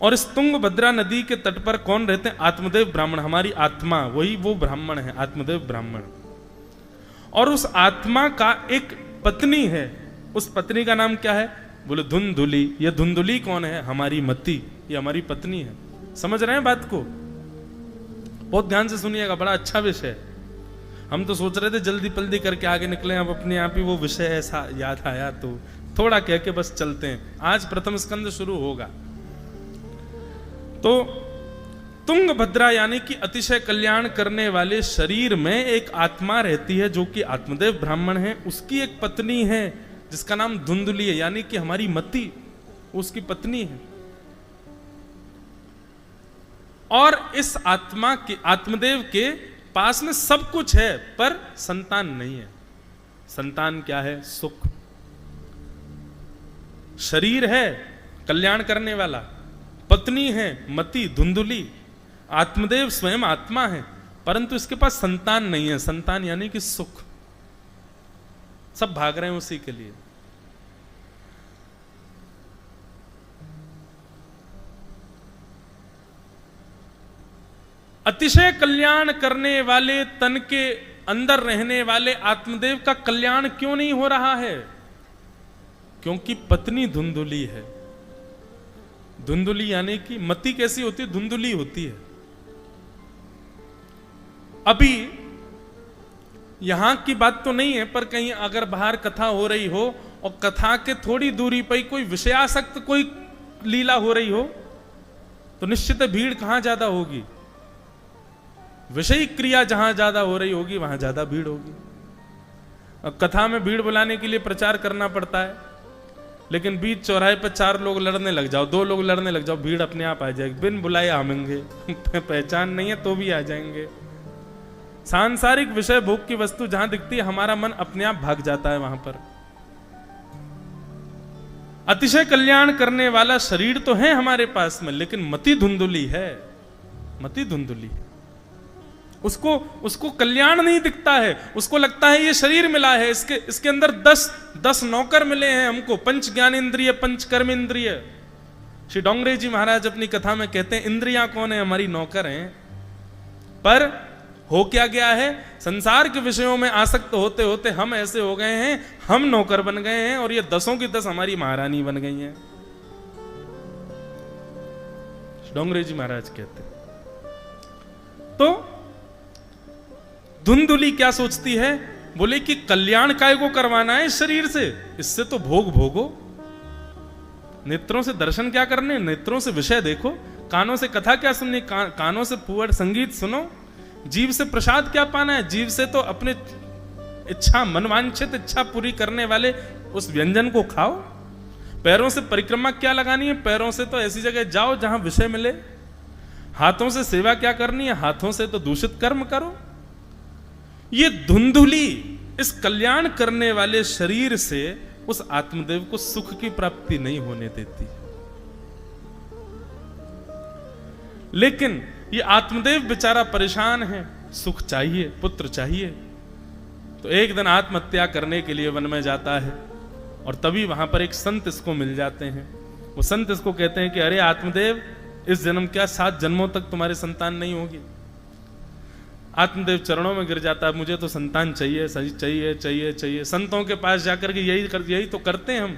और इस तुंगभद्रा नदी के तट पर कौन रहते हैं? आत्मदेव ब्राह्मण, हमारी आत्मा, वही वो ब्राह्मण है, आत्मदेव ब्राह्मण। और उस आत्मा का एक पत्नी है, उस पत्नी का नाम क्या है? बोले धुंधुली। ये धुंधुली कौन है? हमारी मति, ये हमारी पत्नी है। समझ रहे हैं बात को? बहुत ध्यान से सुनिएगा, बड़ा अच्छा विषय है। हम तो सोच रहे थे जल्दी पल्दी करके आगे निकले, अब अपने आप ही वो विषय ऐसा याद आया तो थोड़ा कह के बस चलते हैं। आज प्रथम स्कंद शुरू होगा। तो तुंगभद्रा यानी कि अतिशय कल्याण करने वाले शरीर में एक आत्मा रहती है जो कि आत्मदेव ब्राह्मण है। उसकी एक पत्नी है जिसका नाम धुंधुली है, यानी कि हमारी मति उसकी पत्नी है। और इस आत्मा के, आत्मदेव के पास में सब कुछ है पर संतान नहीं है। संतान क्या है? सुख। शरीर है कल्याण करने वाला, पत्नी है मति धुंधुली, आत्मदेव स्वयं आत्मा है, परंतु इसके पास संतान नहीं है। संतान यानी कि सुख। सब भाग रहे हैं उसी के लिए। अतिशय कल्याण करने वाले तन के अंदर रहने वाले आत्मदेव का कल्याण क्यों नहीं हो रहा है? क्योंकि पत्नी धुंधुली है। धुंधुली यानी कि मति कैसी होती है? धुंधुली होती है। अभी यहां की बात तो नहीं है, पर कहीं अगर बाहर कथा हो रही हो और कथा के थोड़ी दूरी पर कोई विषयासक्त कोई लीला हो रही हो तो निश्चित भीड़ कहां ज्यादा होगी? विषयी क्रिया जहां ज्यादा हो रही होगी वहां ज्यादा भीड़ होगी। अब कथा में भीड़ बुलाने के लिए प्रचार करना पड़ता है, लेकिन बीच चौराहे पर 4 लोग लड़ने लग जाओ, 2 लोग लड़ने लग जाओ, भीड़ अपने आप आ जाएगी। बिन बुलाए आवेंगे पहचान नहीं है तो भी आ जाएंगे। सांसारिक विषय भोग की वस्तु जहां दिखती है हमारा मन अपने आप भाग जाता है वहां पर। अतिशय कल्याण करने वाला शरीर तो है हमारे पास में, लेकिन मति धुंधुली है। मति धुंधुली है। उसको कल्याण नहीं दिखता है। उसको लगता है ये शरीर मिला है, इसके अंदर 10 नौकर मिले हैं हमको, पंच ज्ञान इंद्रिय, पंच कर्म इंद्रिय। श्री डोंगरे जी महाराज अपनी कथा में कहते हैं इंद्रियां कौन है? हमारी नौकर हैं। पर हो क्या गया है? संसार के विषयों में आसक्त होते होते हम ऐसे हो गए हैं, हम नौकर बन गए हैं और ये 10 की 10 हमारी महारानी बन गई हैं। डोंगरे जी महाराज कहते हैं। तो धुंधुली क्या सोचती है? बोले कि कल्याण काय को करवाना है इस शरीर से, इससे तो भोग भोगो। नेत्रों से दर्शन क्या करने? नेत्रों से विषय देखो। कानों से कथा क्या सुननी? कानों से पुअड़ संगीत सुनो। जीव से प्रसाद क्या पाना है? जीव से तो अपने इच्छा, मनवांछित इच्छा पूरी करने वाले उस व्यंजन को खाओ। पैरों से परिक्रमा क्या लगानी है? पैरों से तो ऐसी जगह जाओ जहां विषय मिले। हाथों से सेवा क्या करनी है? हाथों से तो दूषित कर्म करो। ये धुंधुली इस कल्याण करने वाले शरीर से उस आत्मदेव को सुख की प्राप्ति नहीं होने देती। लेकिन ये आत्मदेव बेचारा परेशान है, सुख चाहिए, पुत्र चाहिए। तो एक दिन आत्महत्या करने के लिए वन में जाता है और तभी वहां पर एक संत इसको मिल जाते हैं। वो संत इसको कहते हैं कि अरे आत्मदेव, इस जन्म क्या 7 जन्मों तक तुम्हारी संतान नहीं होगी। आत्मदेव चरणों में गिर जाता है, मुझे तो संतान चाहिए, चाहिए चाहिए चाहिए। संतों के पास जाकर के यही तो करते हैं हम।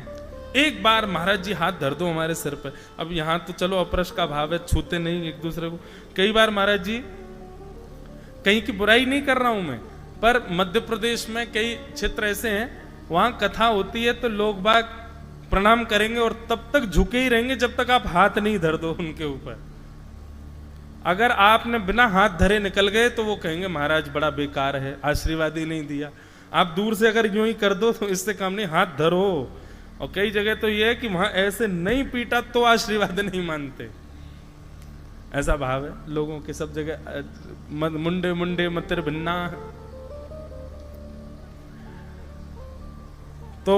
एक बार महाराज जी हाथ धर दो हमारे सिर पर। अब यहां तो चलो अपरश का भाव है, छूते नहीं एक दूसरे को। कई बार महाराज जी, कहीं की बुराई नहीं कर रहा हूं मैं, पर मध्य प्रदेश में कई क्षेत्र ऐसे हैं वहां कथा होती है तो लोग बाग प्रणाम करेंगे और तब तक झुके ही रहेंगे जब तक आप हाथ नहीं धर दो उनके ऊपर। अगर आपने बिना हाथ धरे निकल गए तो वो कहेंगे महाराज बड़ा बेकार है, आशीर्वाद ही नहीं दिया। आप दूर से अगर यूं ही कर दो तो इससे काम नहीं, हाथ धरो। और कई जगह तो ये है कि वहां ऐसे नहीं पीटा तो आशीर्वाद नहीं मानते, ऐसा भाव है लोगों के सब जगह, मुंडे मुंडे मतिर भिन्ना। तो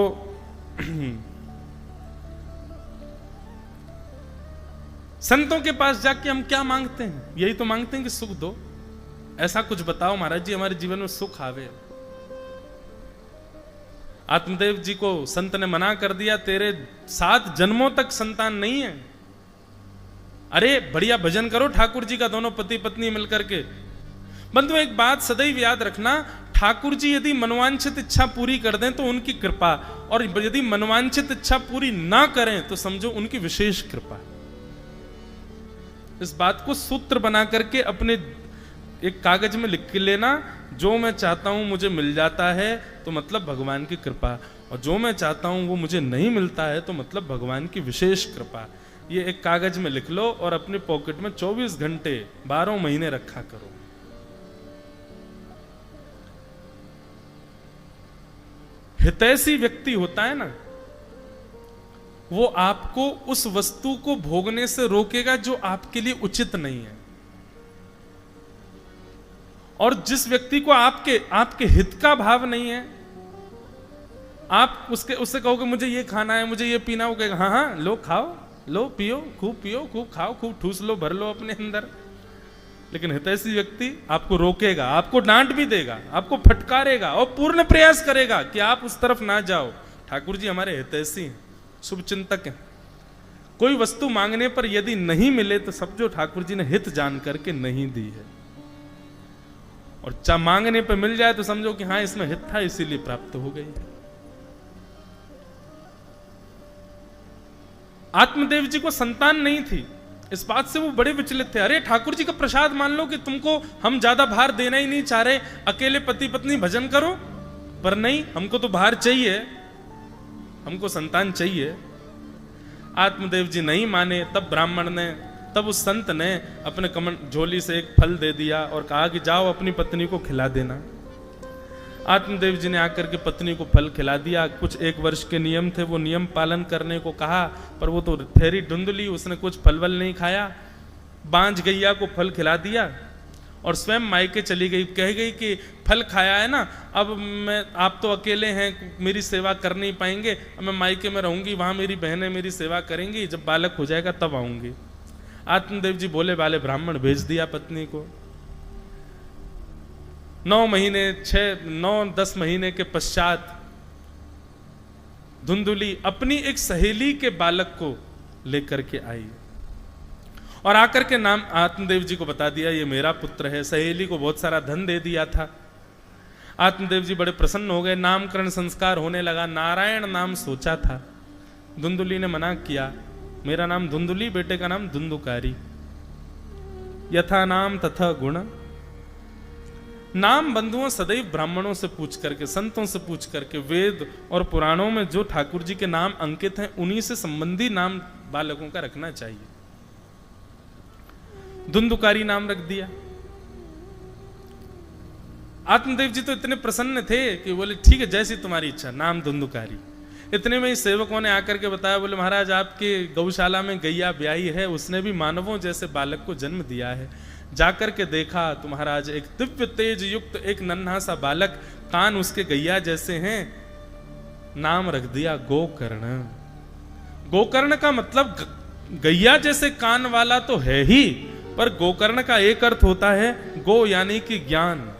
संतों के पास जाके हम क्या मांगते हैं? यही तो मांगते हैं कि सुख दो, ऐसा कुछ बताओ महाराज जी हमारे जीवन में सुख आवे। आत्मदेव जी को संत ने मना कर दिया, तेरे 7 जन्मों तक संतान नहीं है। अरे बढ़िया भजन करो ठाकुर जी का, दोनों पति पत्नी मिलकर के। बंधु एक बात सदैव याद रखना, ठाकुर जी यदि मनवांछित इच्छा पूरी कर दें तो उनकी कृपा, और यदि मनवांछित इच्छा पूरी ना करें तो समझो उनकी विशेष कृपा। इस बात को सूत्र बना करके अपने एक कागज में लिख के लेना, जो मैं चाहता हूं मुझे मिल जाता है तो मतलब भगवान की कृपा, और जो मैं चाहता हूं वो मुझे नहीं मिलता है तो मतलब भगवान की विशेष कृपा। ये एक कागज में लिख लो और अपने पॉकेट में 24 घंटे 12 महीने रखा करो। हितैषी व्यक्ति होता है ना, वो आपको उस वस्तु को भोगने से रोकेगा जो आपके लिए उचित नहीं है। और जिस व्यक्ति को आपके हित का भाव नहीं है, आप उससे कहोगे मुझे ये खाना है, मुझे ये पीना, वो कहेगा हाँ हाँ लो खाओ, लो पियो, खूब खाओ, खूब ठूस लो, भर लो अपने अंदर। लेकिन हितैषी व्यक्ति आपको रोकेगा, आपको डांट भी देगा, आपको फटकारेगा और पूर्ण प्रयास करेगा कि आप उस तरफ ना जाओ। ठाकुर जी हमारे हितैषी हैं, शुभ चिंतक हैं। कोई वस्तु मांगने पर यदि नहीं मिले तो समझो ठाकुर जी ने हित जान करके नहीं दी है, और चाहे मांगने पर मिल जाए तो समझो कि हाँ इसमें हित था इसीलिए प्राप्त हो गई। आत्मदेव जी को संतान नहीं थी, इस बात से वो बड़े विचलित थे। अरे ठाकुर जी का प्रसाद मान लो कि तुमको हम ज्यादा भार देना ही नहीं चाह रहे, अकेले पति पत्नी भजन करो, पर नहीं हमको तो भार चाहिए, हमको संतान चाहिए। आत्मदेव जी नहीं माने, तब उस संत ने अपने कमन झोली से एक फल दे दिया और कहा कि जाओ अपनी पत्नी को खिला देना। आत्मदेव जी ने आकर के पत्नी को फल खिला दिया। कुछ 1 वर्ष के नियम थे, वो नियम पालन करने को कहा, पर वो तो ठहरी धुंधली, उसने कुछ फल वल नहीं खाया। बांझ गैया को फल खिला दिया और स्वयं मायके चली गई। कह गई कि फल खाया है ना, अब आप तो अकेले हैं, मेरी सेवा कर नहीं पाएंगे, अब मैं मायके में रहूंगी, वहां मेरी बहनें मेरी सेवा करेंगी, जब बालक हो जाएगा तब आऊंगी। आत्मदेव जी बोले वाले ब्राह्मण भेज दिया पत्नी को। 9-10 महीने के पश्चात धुंधुली अपनी एक सहेली के बालक को लेकर के आई और आकर के नाम आत्मदेव जी को बता दिया, ये मेरा पुत्र है। सहेली को बहुत सारा धन दे दिया था। आत्मदेव जी बड़े प्रसन्न हो गए। नामकरण संस्कार होने लगा। नारायण नाम सोचा था। धुंधुली ने मना किया, मेरा नाम धुंधुली, बेटे का नाम धुंधुकारी। यथा नाम तथा गुण। नाम बंधुओं सदैव ब्राह्मणों से पूछ करके, संतों से पूछ करके, वेद और पुराणों में जो ठाकुर जी के नाम अंकित हैं उन्हीं से संबंधी नाम बालकों का रखना चाहिए। धुंधुकारी नाम रख दिया। आत्मदेव जी तो इतने प्रसन्न थे कि बोले ठीक है जैसी तुम्हारी इच्छा, नाम धुंधुकारी। इतने में ही सेवकों ने आकर के बताया, बोले महाराज आपके गौशाला में गैया ब्याई है, उसने भी मानवों जैसे बालक को जन्म दिया है। जाकर के देखा तो महाराज एक दिव्य तेज युक्त एक नन्हा सा बालक, कान उसके गैया जैसे हैं। नाम रख दिया गोकर्ण। गोकर्ण का मतलब गैया जैसे कान वाला तो है ही, पर गोकर्ण का एक अर्थ होता है गो यानी कि ज्ञान।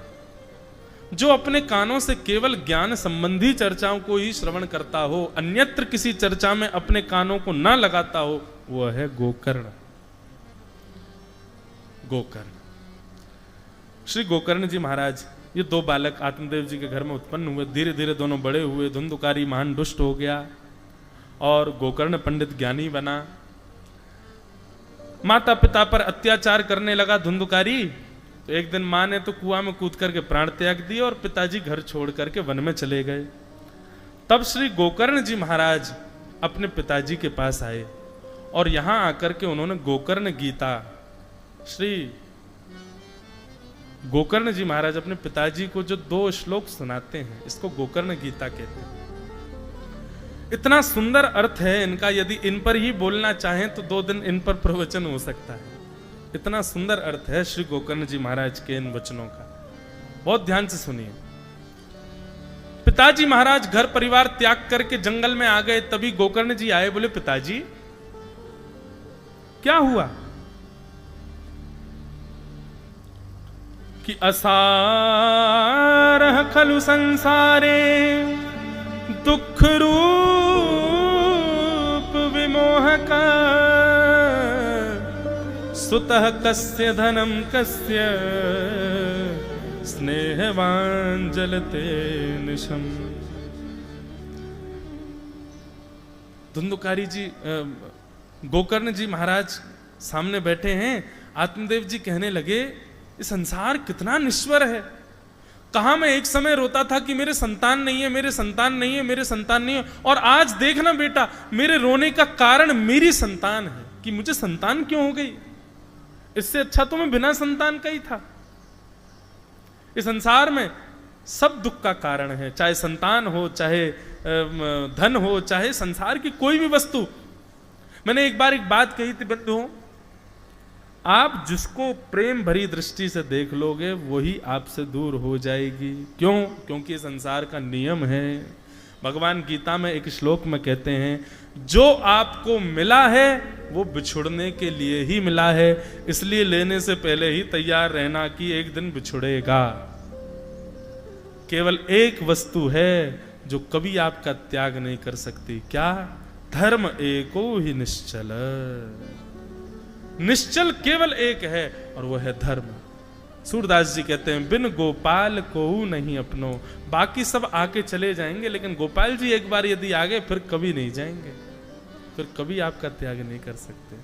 जो अपने कानों से केवल ज्ञान संबंधी चर्चाओं को ही श्रवण करता हो, अन्यत्र किसी चर्चा में अपने कानों को ना लगाता हो, वह है गोकर्ण। गोकर्ण, श्री गोकर्ण जी महाराज, ये 2 बालक आत्मदेव जी के घर में उत्पन्न हुए। धीरे धीरे दोनों बड़े हुए। धुंधुकारी महान दुष्ट हो गया और गोकर्ण पंडित ज्ञानी बना। माता पिता पर अत्याचार करने लगा धुंधुकारी। तो एक दिन मां ने तो कुआं में कूद करके प्राण त्याग दिए और पिताजी घर छोड़ करके वन में चले गए। तब श्री गोकर्ण जी महाराज अपने पिताजी के पास आए और यहां आकर के उन्होंने गोकर्ण गीता श्री गोकर्ण जी महाराज अपने पिताजी को जो 2 श्लोक सुनाते हैं, इसको गोकर्ण गीता कहते हैं। इतना सुंदर अर्थ है इनका, यदि इन पर ही बोलना चाहें तो 2 दिन इन पर प्रवचन हो सकता है। इतना सुंदर अर्थ है श्री गोकर्ण जी महाराज के इन वचनों का। बहुत ध्यान से सुनिए। पिताजी महाराज घर परिवार त्याग करके जंगल में आ गए, तभी गोकर्ण जी आए, बोले पिताजी क्या हुआ? कि असारः खलु संसारे दुख रूप विमोहका सुतः कस्य धनम कस्य स्नेहवान जलते निशम। धुंधुकारी जी, गोकर्ण जी महाराज सामने बैठे हैं। आत्मदेव जी कहने लगे, ये संसार कितना निश्वर है। कहां मैं एक समय रोता था कि मेरे संतान नहीं है, मेरे संतान नहीं है, मेरे संतान नहीं है, और आज देखना बेटा, मेरे रोने का कारण मेरी संतान है कि मुझे संतान क्यों हो गई। इससे अच्छा तो मैं बिना संतान का ही था। इस संसार में सब दुख का कारण है, चाहे संतान हो, चाहे धन हो, चाहे संसार की कोई भी वस्तु। मैंने एक बार एक बात कही थी बंधुओं, आप जिसको प्रेम भरी दृष्टि से देख लोगे वही आपसे दूर हो जाएगी। क्यों? क्योंकि ये संसार का नियम है। भगवान गीता में एक श्लोक में कहते हैं, जो आपको मिला है वो बिछुड़ने के लिए ही मिला है, इसलिए लेने से पहले ही तैयार रहना कि एक दिन बिछुड़ेगा। केवल एक वस्तु है जो कभी आपका त्याग नहीं कर सकती। क्या? धर्म एको ही निश्चल। निश्चल केवल एक है और वह है धर्म। सूरदास जी कहते हैं, बिन गोपाल को नहीं अपनो। बाकी सब आके चले जाएंगे, लेकिन गोपाल जी एक बार यदि आ गए फिर कभी नहीं जाएंगे, फिर कभी आपका त्याग नहीं कर सकते।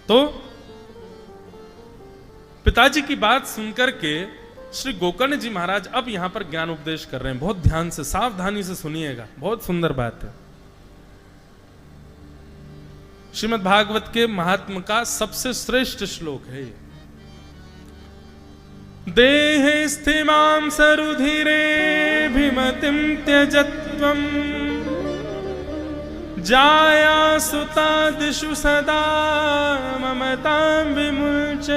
तो पिताजी की बात सुनकर के श्री गोकर्ण जी महाराज अब यहां पर ज्ञान उपदेश कर रहे हैं। बहुत ध्यान से, सावधानी से सुनिएगा, बहुत सुंदर बात है। श्रीमद् भागवत के महात्म का सबसे श्रेष्ठ श्लोक है ये। देहे स्थिमां सरुधिरे भिमतिं त्यजत्वं जाया सुतादिषु सदा ममतां विमुच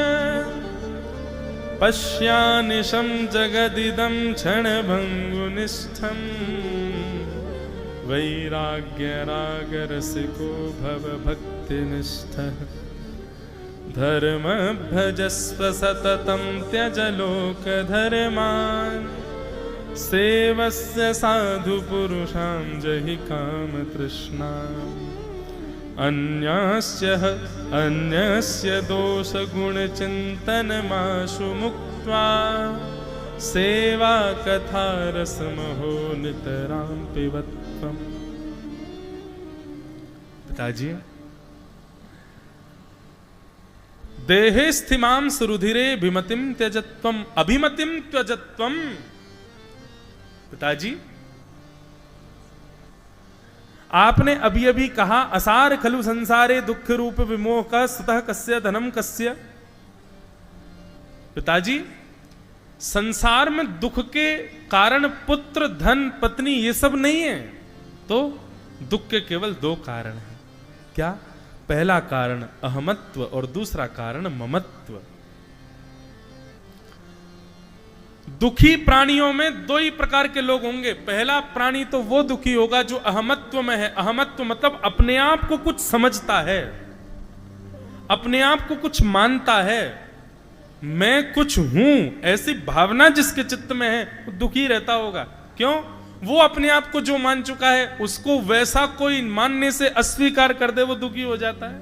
पश्यानिशं जगदिदं क्षणभङ्गुनिष्ठम् वैराग्य राग रसिको भव भक्तिनिष्ठः धर्म भजस्व सततं त्यज लोक धर्मान् सेवस्य साधु पुरुषां जहि काम तृष्णाम् अन्यस्य दोष गुण चिंतनमाशु मुक्त्वा सेवा कथा रसमहो नितरां पिबत्वम्। पिताजी, देहे स्थिमां सुरुधिरे भिमतिं त्यजत्वम् अभिमतिं त्यजत्वम्। पिताजी, आपने अभी अभी कहा, असार खलु संसारे दुख रूप विमोह का सुतः कस्य धनम कस्य। पिताजी, संसार में दुख के कारण पुत्र, धन, पत्नी ये सब नहीं है। तो दुख के केवल 2 कारण हैं। क्या? पहला कारण अहमत्व और दूसरा कारण ममत्व। दुखी प्राणियों में 2 ही प्रकार के लोग होंगे। पहला प्राणी तो वो दुखी होगा जो अहमत्व में है। अहमत्व मतलब अपने आप को कुछ समझता है, अपने आप को कुछ मानता है, मैं कुछ हूं, ऐसी भावना जिसके चित्त में है वो दुखी रहता होगा। क्यों? वो अपने आप को जो मान चुका है उसको वैसा कोई मानने से अस्वीकार कर दे वो दुखी हो जाता है।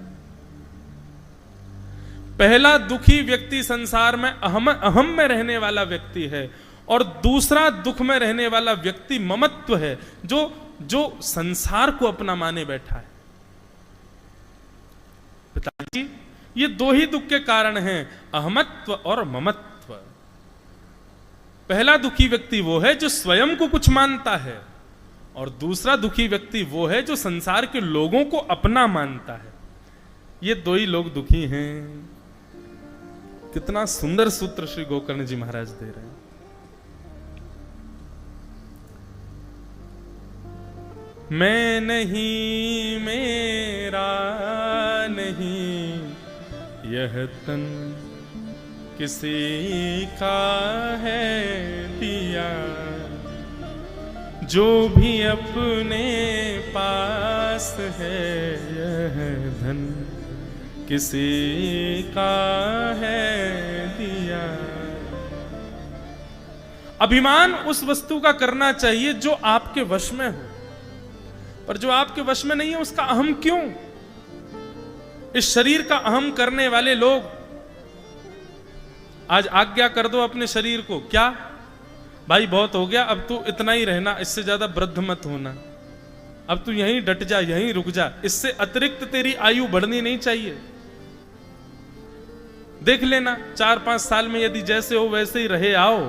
पहला दुखी व्यक्ति संसार में अहम में रहने वाला व्यक्ति है, और दूसरा दुख में रहने वाला व्यक्ति ममत्व है, जो संसार को अपना माने बैठा है। पिताजी, ये 2 ही दुख के कारण हैं, अहमत्व और ममत्व। पहला दुखी व्यक्ति वो है जो स्वयं को कुछ मानता है, और दूसरा दुखी व्यक्ति वो है जो संसार के लोगों को अपना मानता है। ये 2 ही लोग दुखी हैं। कितना सुंदर सूत्र श्री गोकर्ण जी महाराज दे रहे हैं। मैं नहीं मेरा नहीं यह तन किसी का है दिया, जो भी अपने पास है यह धन किसी का है दिया। अभिमान उस वस्तु का करना चाहिए जो आपके वश में हो, पर जो आपके वश में नहीं है उसका अहम क्यों? इस शरीर का अहम करने वाले लोग आज आज्ञा कर दो अपने शरीर को, क्या भाई बहुत हो गया, अब तू इतना ही रहना, इससे ज्यादा वृद्ध मत होना, अब तू यहीं डट जा, यहीं रुक जा, इससे अतिरिक्त तेरी आयु बढ़नी नहीं चाहिए। देख लेना 4-5 साल में यदि जैसे हो वैसे ही रहे आओ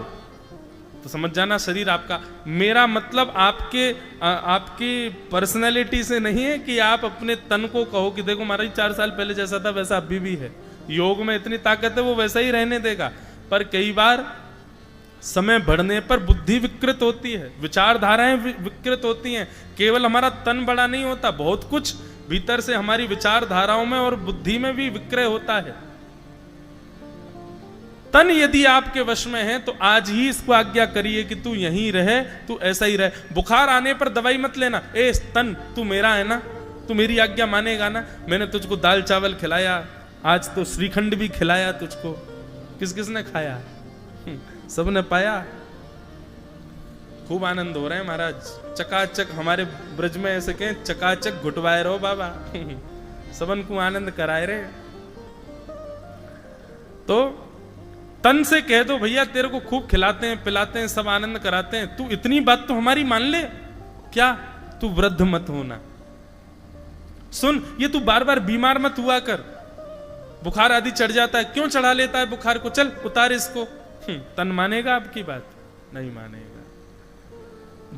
तो समझ जाना शरीर आपका। मेरा मतलब आपकी पर्सनैलिटी से नहीं है कि आप अपने तन को कहो कि देखो महाराज 4 साल पहले जैसा था वैसा अभी भी है, योग में इतनी ताकत है वो वैसा ही रहने देगा। पर कई बार समय बढ़ने पर बुद्धि विकृत होती है, विचारधाराएं विकृत होती हैं। केवल हमारा तन बड़ा नहीं होता, बहुत कुछ भीतर से हमारी विचारधाराओं में और बुद्धि में भी विक्रय होता है। तन यदि आपके वश में है तो आज ही इसको आज्ञा करिए कि तू यहीं रहे, तू ऐसा ही रहे। बुखार आने पर दवाई मत लेना, ए तन तू मेरा है ना, तू मेरी आज्ञा मानेगा ना, मैंने तुझको दाल चावल खिलाया, आज तो श्रीखंड भी खिलाया तुझको, किस किसने खाया? सबने पाया। खूब आनंद हो रहा है महाराज, चकाचक हमारे ब्रज में ऐसे कहें चकाचक घुटवाए रहो बाबा सबन को आनंद कराए रहे। तो तन से कह दो भैया तेरे को खूब खिलाते हैं पिलाते हैं सब आनंद कराते हैं, तू इतनी बात तो हमारी मान ले, क्या तू वृद्ध मत होना। सुन ये तू बार बार बीमार मत हुआ कर, बुखार आदि चढ़ जाता है, क्यों चढ़ा लेता है बुखार को, चल उतार इसको। तन मानेगा आपकी बात? नहीं मानेगा।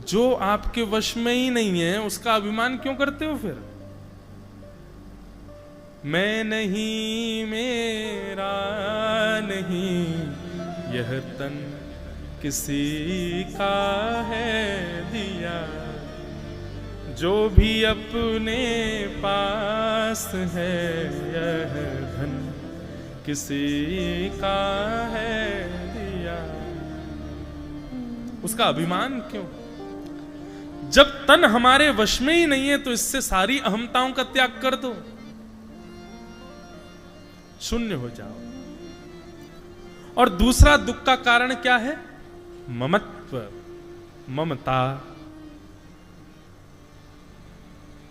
जो आपके वश में ही नहीं है उसका अभिमान क्यों करते हो फिर? मैं नहीं मेरा नहीं यह तन किसी का है दिया, जो भी अपने पास है यह धन किसी का है दिया। उसका अभिमान क्यों? जब तन हमारे वश में ही नहीं है तो इससे सारी अहमताओं का त्याग कर दो, शून्य हो जाओ। और दूसरा दुख का कारण क्या है? ममत्व, ममता।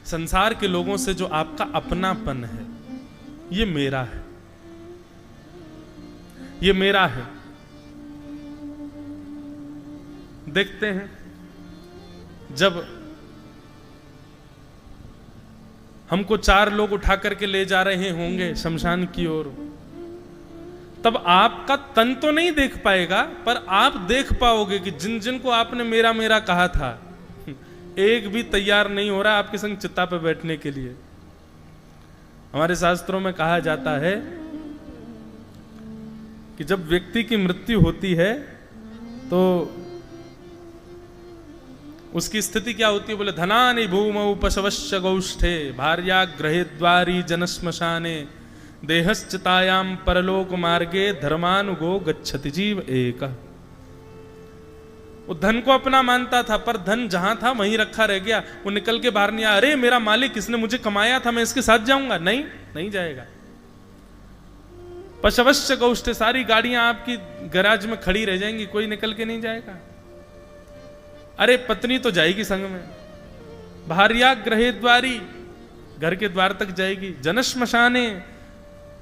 संसार के लोगों से जो आपका अपनापन है, ये मेरा है, ये मेरा है। देखते हैं जब हमको 4 लोग उठा करके ले जा रहे होंगे शमशान की ओर, तब आपका तन तो नहीं देख पाएगा पर आप देख पाओगे कि जिन जिन को आपने मेरा मेरा कहा था एक भी तैयार नहीं हो रहा आपके संग चिता पे बैठने के लिए। हमारे शास्त्रों में कहा जाता है कि जब व्यक्ति की मृत्यु होती है तो उसकी स्थिति क्या होती है? बोले धनानि भूमौ पशवश्च गौष्ठे भार्या ग्रहे द्वारी जनश्मशाने देहश्चितायाम परलोक मार्गे धर्मानुगो गच्छति जीव एक। वो धन को अपना मानता था पर धन जहां था वहीं रखा रह गया, वो निकल के बाहर नहीं आया। अरे मेरा मालिक इसने मुझे कमाया था, मैं इसके साथ जाऊंगा? नहीं, नहीं जाएगा। पशवश्च गौष्ठे, सारी गाड़ियां आपकी गैराज में खड़ी रह जाएंगी, कोई निकल के नहीं जाएगा। अरे पत्नी तो जाएगी संग में, भार्या ग्रहे द्वारी, घर के द्वार तक जाएगी, जनश्मशाने,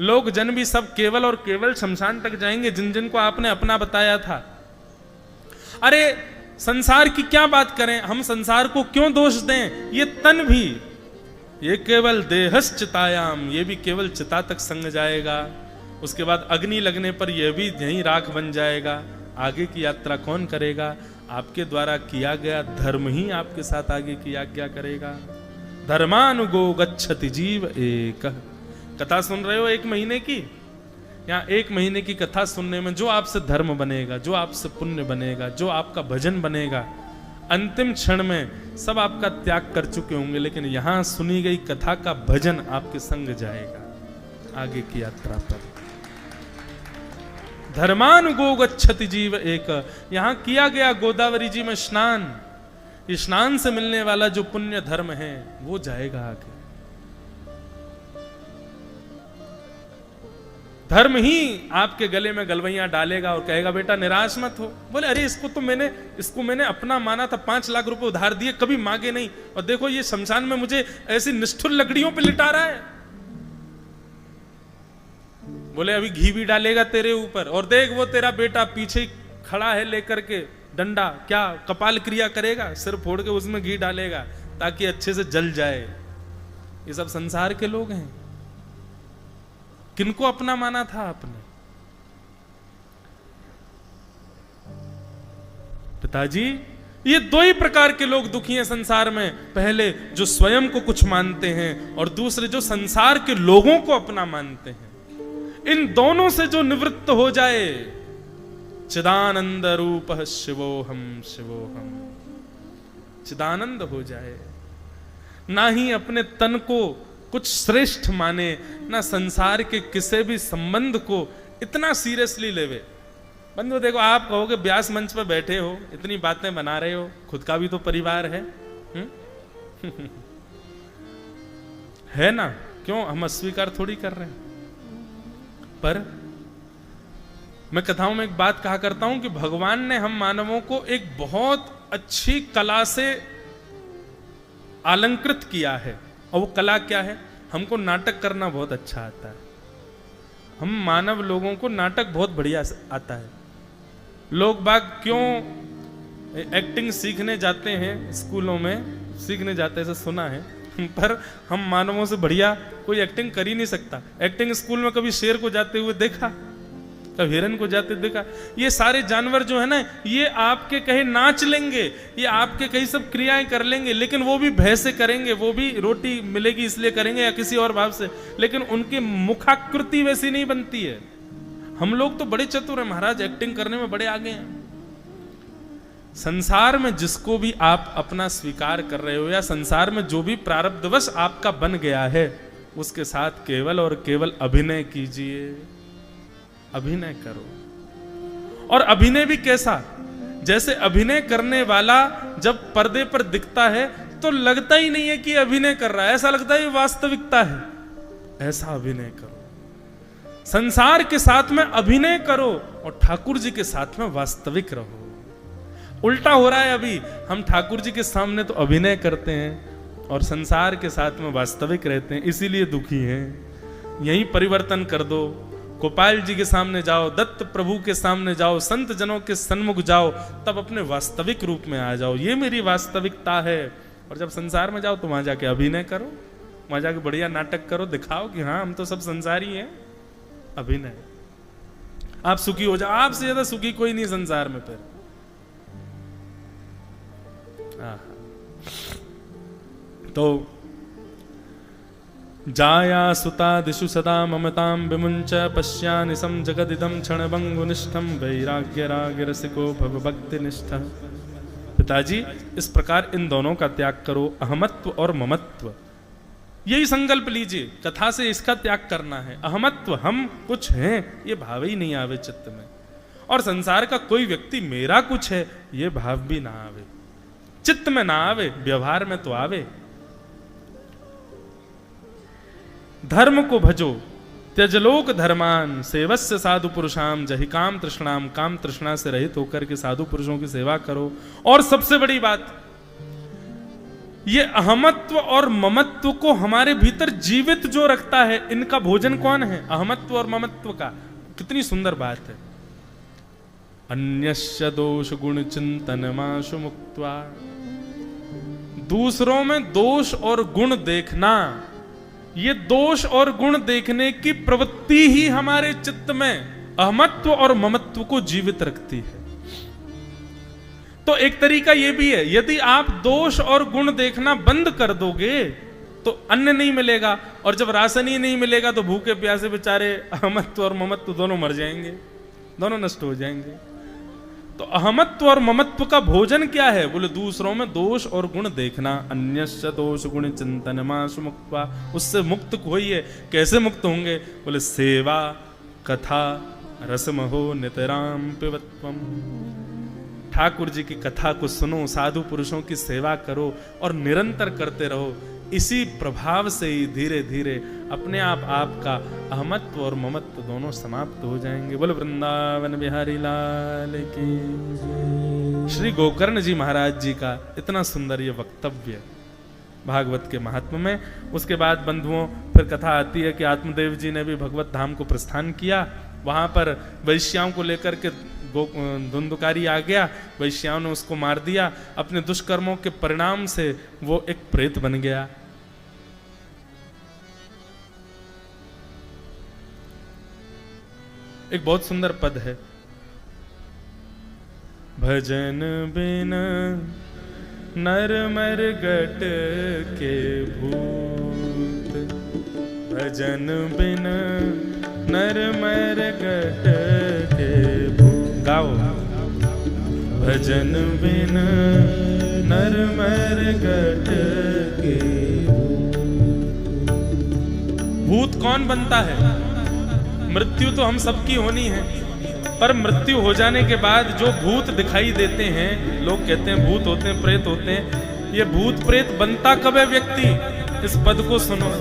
लोग जन भी सब केवल और केवल शमशान तक जाएंगे जिन जिन को आपने अपना बताया था। अरे संसार की क्या बात करें, हम संसार को क्यों दोष दें? ये तन भी, ये केवल देहश्चितायाम, ये भी केवल चिता तक संग जाएगा, उसके बाद अग्नि लगने पर यह भी यहीं राख बन जाएगा। आगे की यात्रा कौन करेगा? आपके द्वारा किया गया धर्म ही आपके साथ आगे की आज्ञा करेगा। धर्मानुगो गच्छति जीव एक। कथा सुन रहे हो 1 महीने की, यहाँ 1 महीने की कथा सुनने में जो आपसे धर्म बनेगा, जो आपसे पुण्य बनेगा, जो आपका भजन बनेगा, अंतिम क्षण में सब आपका त्याग कर चुके होंगे, लेकिन यहां सुनी गई कथा का भजन आपके संग जाएगा आगे की यात्रा पर। धर्मान गो गच्छति जीव एक, यहां किया गया गोदावरी जी में स्नान, ये स्नान से मिलने वाला जो पुण्य धर्म है वो जाएगा आगे। धर्म ही आपके गले में गलवैयां डालेगा और कहेगा बेटा निराश मत हो। बोले अरे इसको मैंने अपना माना था, 5 लाख रुपए उधार दिए, कभी मांगे नहीं, और देखो ये शमशान में मुझे ऐसी निष्ठुर लकड़ियों पे लिटा रहा है। बोले अभी घी भी डालेगा तेरे ऊपर, और देख वो तेरा बेटा पीछे खड़ा है लेकर के डंडा, क्या कपाल क्रिया करेगा, सिर फोड़ के उसमें घी डालेगा ताकि अच्छे से जल जाए। ये सब संसार के लोग हैं। किनको अपना माना था आपने? पिताजी, ये 2 ही प्रकार के लोग दुखी हैं संसार में। पहले जो स्वयं को कुछ मानते हैं, और दूसरे जो संसार के लोगों को अपना मानते हैं। इन दोनों से जो निवृत्त हो जाए, चिदानंद रूप शिवोहम शिवोहम, चिदानंद हो जाए, ना ही अपने तन को कुछ श्रेष्ठ माने, ना संसार के किसी भी संबंध को इतना सीरियसली लेवे। बंधु देखो, आप कहोगे व्यास मंच पर बैठे हो, इतनी बातें बना रहे हो, खुद का भी तो परिवार है है ना? क्यों हम अस्वीकार थोड़ी कर रहे हैं। पर मैं कथाओं में एक बात कहा करता हूं कि भगवान ने हम मानवों को एक बहुत अच्छी कला से अलंकृत किया है, और वो कला क्या है? हमको नाटक करना बहुत अच्छा आता है। हम मानव लोगों को नाटक बहुत बढ़िया आता है। लोग बाग क्यों एक्टिंग सीखने जाते हैं, स्कूलों में सीखने जाते हैं, ऐसा सुना है, पर हम मानवों से बढ़िया कोई एक्टिंग कर ही नहीं सकता। एक्टिंग स्कूल में कभी शेर को जाते हुए देखा, कभी हिरन को जाते देखा? ये सारे जानवर जो है ना, ये आपके कहे नाच लेंगे, ये आपके कहीं सब क्रियाएं कर लेंगे, लेकिन वो भी भय से करेंगे, वो भी रोटी मिलेगी इसलिए करेंगे या किसी और भाव से, लेकिन उनकी मुखाकृति वैसी नहीं बनती है। हम लोग तो बड़े चतुर हैं महाराज, एक्टिंग करने में बड़े आगे हैं। संसार में जिसको भी आप अपना स्वीकार कर रहे हो, या संसार में जो भी प्रारब्धवश आपका बन गया है, उसके साथ केवल और केवल अभिनय कीजिए, अभिनय करो। और अभिनय भी कैसा? जैसे अभिनय करने वाला जब पर्दे पर दिखता है तो लगता ही नहीं है कि अभिनय कर रहा है, ऐसा लगता है ये वास्तविकता है। ऐसा अभिनय करो, संसार के साथ में अभिनय करो और ठाकुर जी के साथ में वास्तविक रहो। उल्टा हो रहा है अभी, हम ठाकुर जी के सामने तो अभिनय करते हैं और संसार के साथ में वास्तविक रहते हैं, इसीलिए दुखी हैं। यही परिवर्तन कर दो। गोपाल जी के सामने जाओ, दत्त प्रभु के सामने जाओ, संत जनों के सन्मुख जाओ, तब अपने वास्तविक रूप में आ जाओ, ये मेरी वास्तविकता है। और जब संसार में जाओ तो वहां जाके अभिनय करो, वहां जाके बढ़िया नाटक करो, दिखाओ कि हाँ हम तो सब संसारी हैं। अभिनय, आप सुखी हो जाओ, आपसे ज्यादा सुखी कोई नहीं संसार में। फिर तो जाया सुता दिशु सदा ममतां विमुंच पश्यानि सम जगदिदं क्षणभंगुनिष्ठं वैराग्य राग रसिको भव भक्ति निष्ठा। पिताजी, इस प्रकार इन दोनों का त्याग करो, अहमत्व और ममत्व। यही संकल्प लीजिए, कथा से इसका त्याग करना है। अहमत्व, हम कुछ हैं, ये भाव ही नहीं आवे चित्त में, और संसार का कोई व्यक्ति मेरा कुछ है, ये भाव भी ना आवे, चित्त में ना आवे, व्यवहार में तो आवे। धर्म को भजो, त्यजलोक धर्मान, सेवस्य साधु पुरुषाम, जहि काम तृष्णाम, काम तृष्णा से रहित होकर के साधु पुरुषों की सेवा करो। और सबसे बड़ी बात, ये अहमत्व और ममत्व को हमारे भीतर जीवित जो रखता है, इनका भोजन कौन है? अहमत्व और ममत्व का। कितनी सुंदर बात है। अन्यस्य दोष गुण चिंतन माशु मुक्त्वा, दूसरों में दोष और गुण देखना, ये दोष और गुण देखने की प्रवृत्ति ही हमारे चित्त में अहमत्व और ममत्व को जीवित रखती है। तो एक तरीका ये भी है, यदि आप दोष और गुण देखना बंद कर दोगे तो अन्न नहीं मिलेगा, और जब राशन ही नहीं मिलेगा तो भूखे प्यासे बेचारे अहमत्व और ममत्व दोनों मर जाएंगे, दोनों नष्ट हो जाएंगे। तो अहमत्व और ममत्व का भोजन क्या है? बोले दूसरों में दोष और गुण देखना। अन्यस्य दोष गुण चिंतन मासु मुक्त्वा, उससे मुक्त होइए। कैसे मुक्त होंगे? बोले सेवा कथा रसमहो नितराम पिबत्वम। ठाकुर जी की कथा को सुनो, साधु पुरुषों की सेवा करो और निरंतर करते रहो। इसी प्रभाव से ही धीरे धीरे अपने आप आपका अहमत्व और ममत्व दोनों समाप्त हो जाएंगे। बोलो वृंदावन बिहारी लाल की। श्री गोकर्ण जी महाराज जी का इतना सुंदर ये वक्तव्य भागवत के महात्म में। उसके बाद बंधुओं फिर कथा आती है कि आत्मदेव जी ने भी भगवत धाम को प्रस्थान किया। वहां पर वैश्याओं को लेकर के धुंधुकारी आ गया, वैश्याओं ने उसको मार दिया। अपने दुष्कर्मों के परिणाम से वो एक प्रेत बन गया। एक बहुत सुंदर पद है, भजन बिन नर मर गट के भूत, भजन बिन नर मर गट के भूत। गाओ। भजन बिन नर मर गट के भूत कौन बनता है? मृत्यु तो हम सबकी होनी है, पर मृत्यु हो जाने के बाद जो भूत दिखाई देते हैं, लोग कहते हैं भूत होते हैं, प्रेत होते हैं। ये भूत प्रेत बनता कब है व्यक्ति? इस पद को सुनो।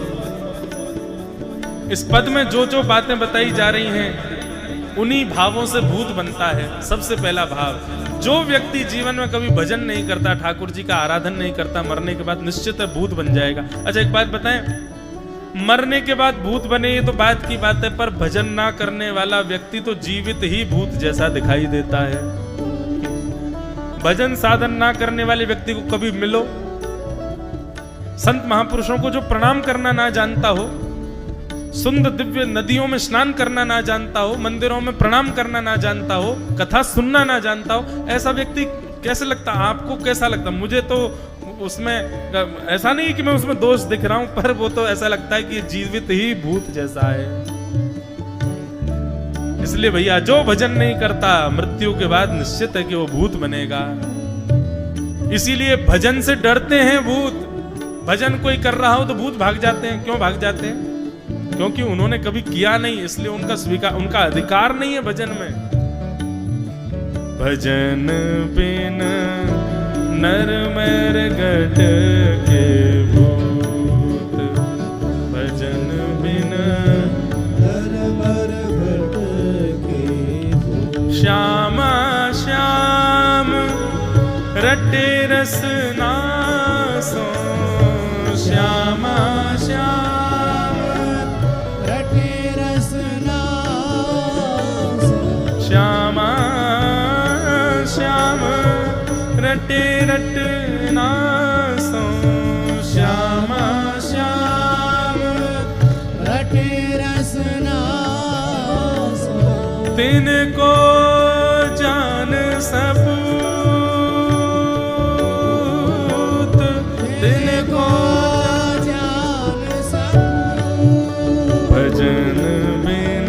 इस पद में जो जो बातें बताई जा रही हैं उन्हीं भावों से भूत बनता है। सबसे पहला भाव, जो व्यक्ति जीवन में कभी भजन नहीं करता, ठाकुर जी का आराधन नहीं करता, मरने के बाद निश्चित है भूत बन जाएगा। अच्छा एक बात बताएं, मरने के बाद भूत बने ये तो बात की बात है, पर भजन ना करने वाला व्यक्ति तो जीवित ही भूत जैसा दिखाई देता है। भजन साधन ना करने वाले व्यक्ति को कभी मिलो, संत महापुरुषों को जो प्रणाम करना ना जानता हो, सुंदर दिव्य नदियों में स्नान करना ना जानता हो, मंदिरों में प्रणाम करना ना जानता हो, कथा सुनना ना जानता हो, ऐसा व्यक्ति कैसे लगता? आपको कैसा लगता? मुझे तो उसमें ऐसा नहीं कि मैं उसमें दोष दिख रहा हूं, पर वो तो ऐसा लगता है कि जीवित ही भूत जैसा है। इसलिए भैया जो भजन नहीं करता मृत्यु के बाद निश्चित है कि वो भूत बनेगा। इसीलिए भजन से डरते हैं भूत। भजन कोई कर रहा हो तो भूत भाग जाते हैं। क्यों भाग जाते हैं? क्योंकि उन्होंने कभी किया नहीं, इसलिए उनका अधिकार नहीं है भजन में। भजन बिन नर मर गट के भूत, भजन बिन नर मर गट के भूत। श्यामा श्याम रटे रसनासो, श्यामा श्याम श्यामा श्याम रटे रटनासो, श्यामा श्याम रटे रसनासो। तिनको जान सबूत, तिनको जान सबूत। भजन बिन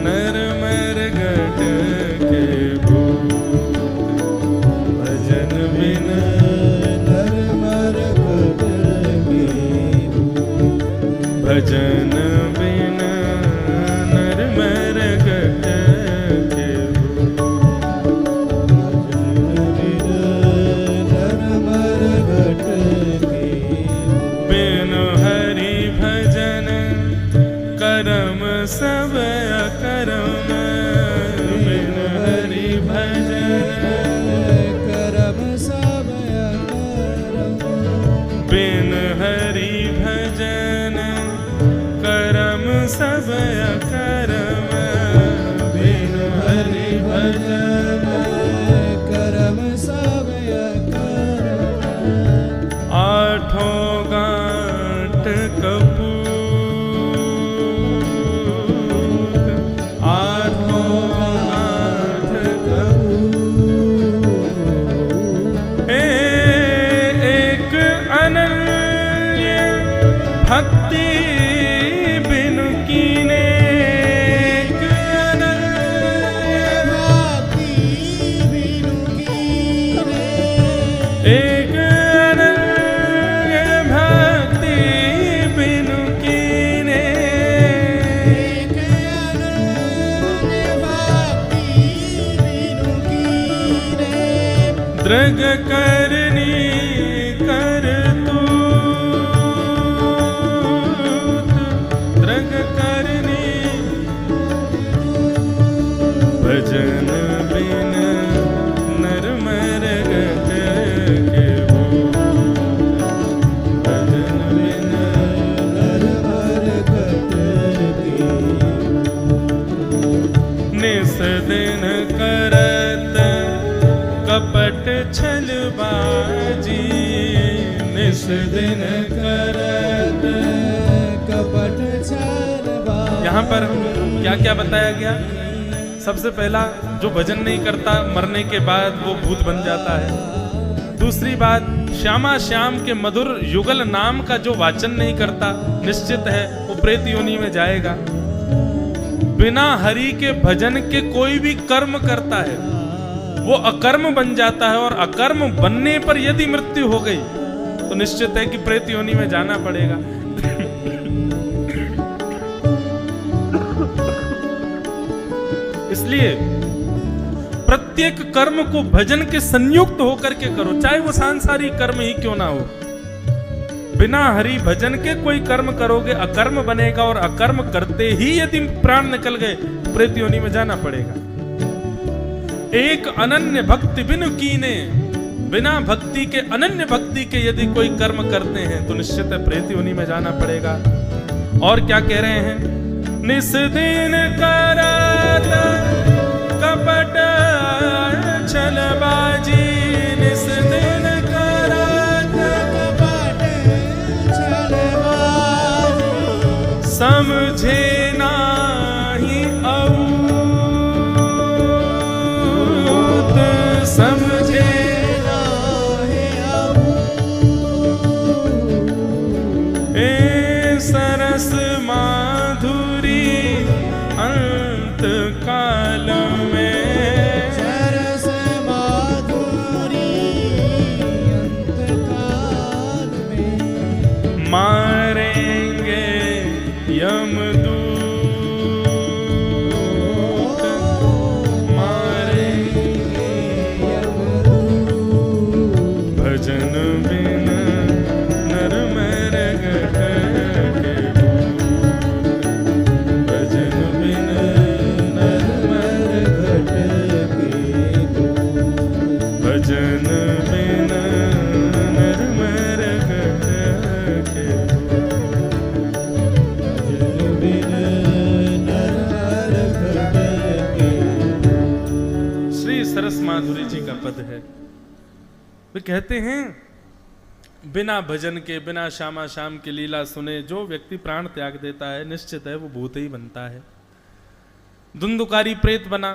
नर मर गट के भूत, भजन बिन नर मर गट के भूत, भजन बिन नर मर गट के भूत, भजन बिन नर मर गट के भूत। बिन हरि भजन करम सब अकरम, बिन हरि भजन करम सब अकरम, बिन हरि भजन करम सब अकरम, बिन हरि भजन करम सब अकरम। आठों गांठ कपूर, एक अनन्य दृग करनी कर तू दृग करनी भजन बिन नर मर गट के वो भजन बिन नर मर गट के निस दिन करत कपट छलबाजी निस दिन करत कपट छलबाजी। यहाँ पर क्या क्या बताया गया? सबसे पहला, जो भजन नहीं करता मरने के बाद वो भूत बन जाता है। दूसरी बात, श्यामा श्याम के मधुर युगल नाम का जो वाचन नहीं करता, निश्चित है वो प्रेत योनि में जाएगा। बिना हरि के भजन के कोई भी कर्म करता है वो अकर्म बन जाता है, और अकर्म बनने पर यदि मृत्यु हो गई तो निश्चित है कि प्रेत योनि में जाना पड़ेगा। इसलिए प्रत्येक कर्म को भजन के संयुक्त होकर के करो, चाहे वो सांसारिक कर्म ही क्यों ना हो। बिना हरि भजन के कोई कर्म करोगे अकर्म बनेगा, और अकर्म करते ही यदि प्राण निकल गए तो प्रेत योनि में जाना पड़ेगा। एक अनन्य भक्ति बिनु कीने, बिना भक्ति के अनन्य भक्ति के यदि कोई कर्म करते हैं तो निश्चित है प्रेत योनि में जाना पड़ेगा। और क्या कह रहे हैं? निस दिन करत कपट छलबाजी निस दिन करत कपट छलबाजी समझे नाही अऊत समझे नाही अऊत ए सरस माधुरी अंत काल में सरस माधुरी अंत काल में मारेंगे यमदूत मारेंगे यमदूत भजन बिन नर मर गट के भजन बिन नर मर गट के भजन बिन नर मर गट के भजन बिन नर मर गट के। श्री सरस माधुरी जी का पद है। वे कहते हैं बिना भजन के, बिना श्यामा श्याम की लीला सुने जो व्यक्ति प्राण त्याग देता है निश्चित है वो भूत ही बनता है। धुंधुकारी प्रेत बना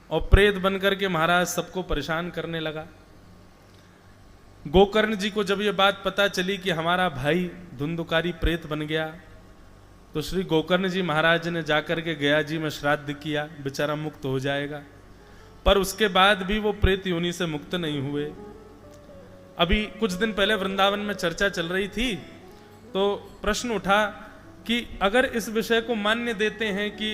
और प्रेत बनकर के महाराज सबको परेशान करने लगा। गोकर्ण जी को जब ये बात पता चली कि हमारा भाई धुंधुकारी प्रेत बन गया तो श्री गोकर्ण जी महाराज ने जाकर के गया जी में श्राद्ध किया, बेचारा मुक्त हो जाएगा। पर उसके बाद भी वो प्रेत योनि से मुक्त नहीं हुए। अभी कुछ दिन पहले वृंदावन में चर्चा चल रही थी तो प्रश्न उठा कि अगर इस विषय को मान्य देते हैं कि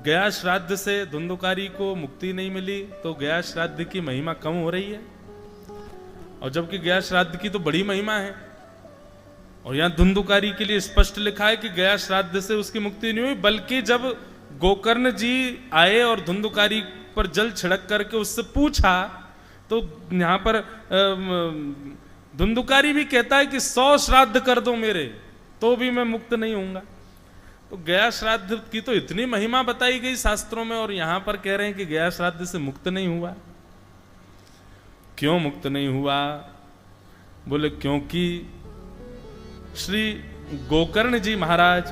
गया श्राद्ध से धुंधुकारी को मुक्ति नहीं मिली तो गया श्राद्ध की महिमा कम हो रही है, और जबकि गया श्राद्ध की तो बड़ी महिमा है। और यहां धुंधुकारी के लिए स्पष्ट लिखा है कि गया श्राद्ध से उसकी मुक्ति नहीं हुई, बल्कि जब गोकर्ण जी आए और धुंधुकारी पर जल छिड़क करके उससे पूछा तो यहां पर धुंधुकारी भी कहता है कि 100 श्राद्ध कर दो मेरे तो भी मैं मुक्त नहीं होऊंगा। तो गया श्राद्ध की तो इतनी महिमा बताई गई शास्त्रों में, और यहां पर कह रहे हैं कि गया श्राद्ध से मुक्त नहीं हुआ। क्यों मुक्त नहीं हुआ? बोले क्योंकि श्री गोकर्ण जी महाराज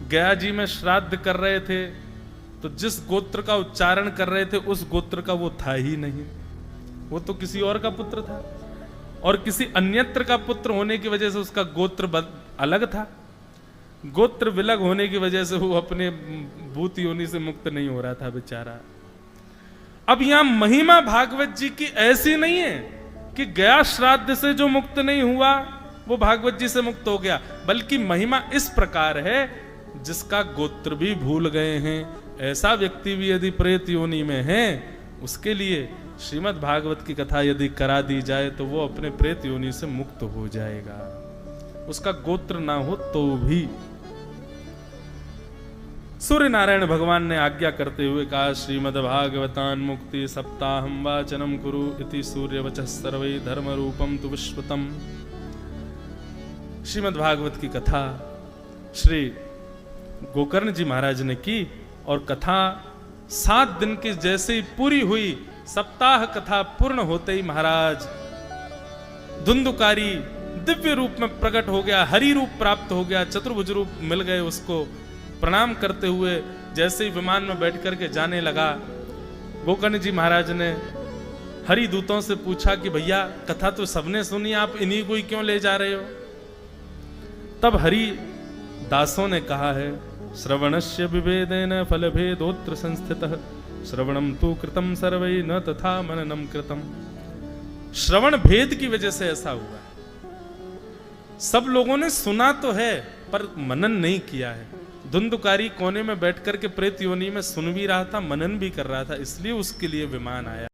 गया जी में श्राद्ध कर रहे थे तो जिस गोत्र का उच्चारण कर रहे थे उस गोत्र का वो था ही नहीं, वो तो किसी और का पुत्र था, और किसी अन्यत्र का पुत्र होने की वजह से उसका गोत्र अलग था। गोत्र विलग होने की वजह से वो अपने भूत योनि से मुक्त नहीं हो रहा था बेचारा। अब यहां महिमा भागवत जी की ऐसी नहीं है कि गया श्राद्ध से जो मुक्त नहीं हुआ वो भागवत जी से मुक्त हो गया, बल्कि महिमा इस प्रकार है जिसका गोत्र भी भूल गए हैं ऐसा व्यक्ति भी यदि प्रेत योनि में है उसके लिए श्रीमद् भागवत की कथा यदि करा दी जाए तो वो अपने प्रेत योनि से मुक्त हो जाएगा, उसका गोत्र ना हो तो भी। सूर्य नारायण भगवान ने आज्ञा करते हुए कहा, श्रीमद् भागवतान मुक्ति सप्ताहम वाचनम कुरु इति सूर्यवचः सर्वै धर्म रूपम तु विश्वतम। श्रीमद् भागवत की कथा श्री गोकर्ण जी महाराज ने की और कथा 7 दिन की जैसे ही पूरी हुई, सप्ताह कथा पूर्ण होते ही महाराज धुंधुकारी दिव्य रूप में प्रकट हो गया, हरि रूप प्राप्त हो गया, चतुर्भुज रूप मिल गए उसको। प्रणाम करते हुए जैसे ही विमान में बैठ करके जाने लगा, गोकर्ण जी महाराज ने हरि दूतों से पूछा कि भैया कथा तो सबने सुनी, आप इन्हीं को ही क्यों ले जा रहे हो? तब हरि दासों ने कहा है, श्रवणस्य विभेदेन फलभेदोत्र संस्थितः श्रवणम तु कृतम सर्वै न तथा मननम कृतम। श्रवण भेद की वजह से ऐसा हुआ है। सब लोगों ने सुना तो है पर मनन नहीं किया है। धुंधुकारी कोने में बैठ करके प्रेत योनि में सुन भी रहा था, मनन भी कर रहा था, इसलिए उसके लिए विमान आया।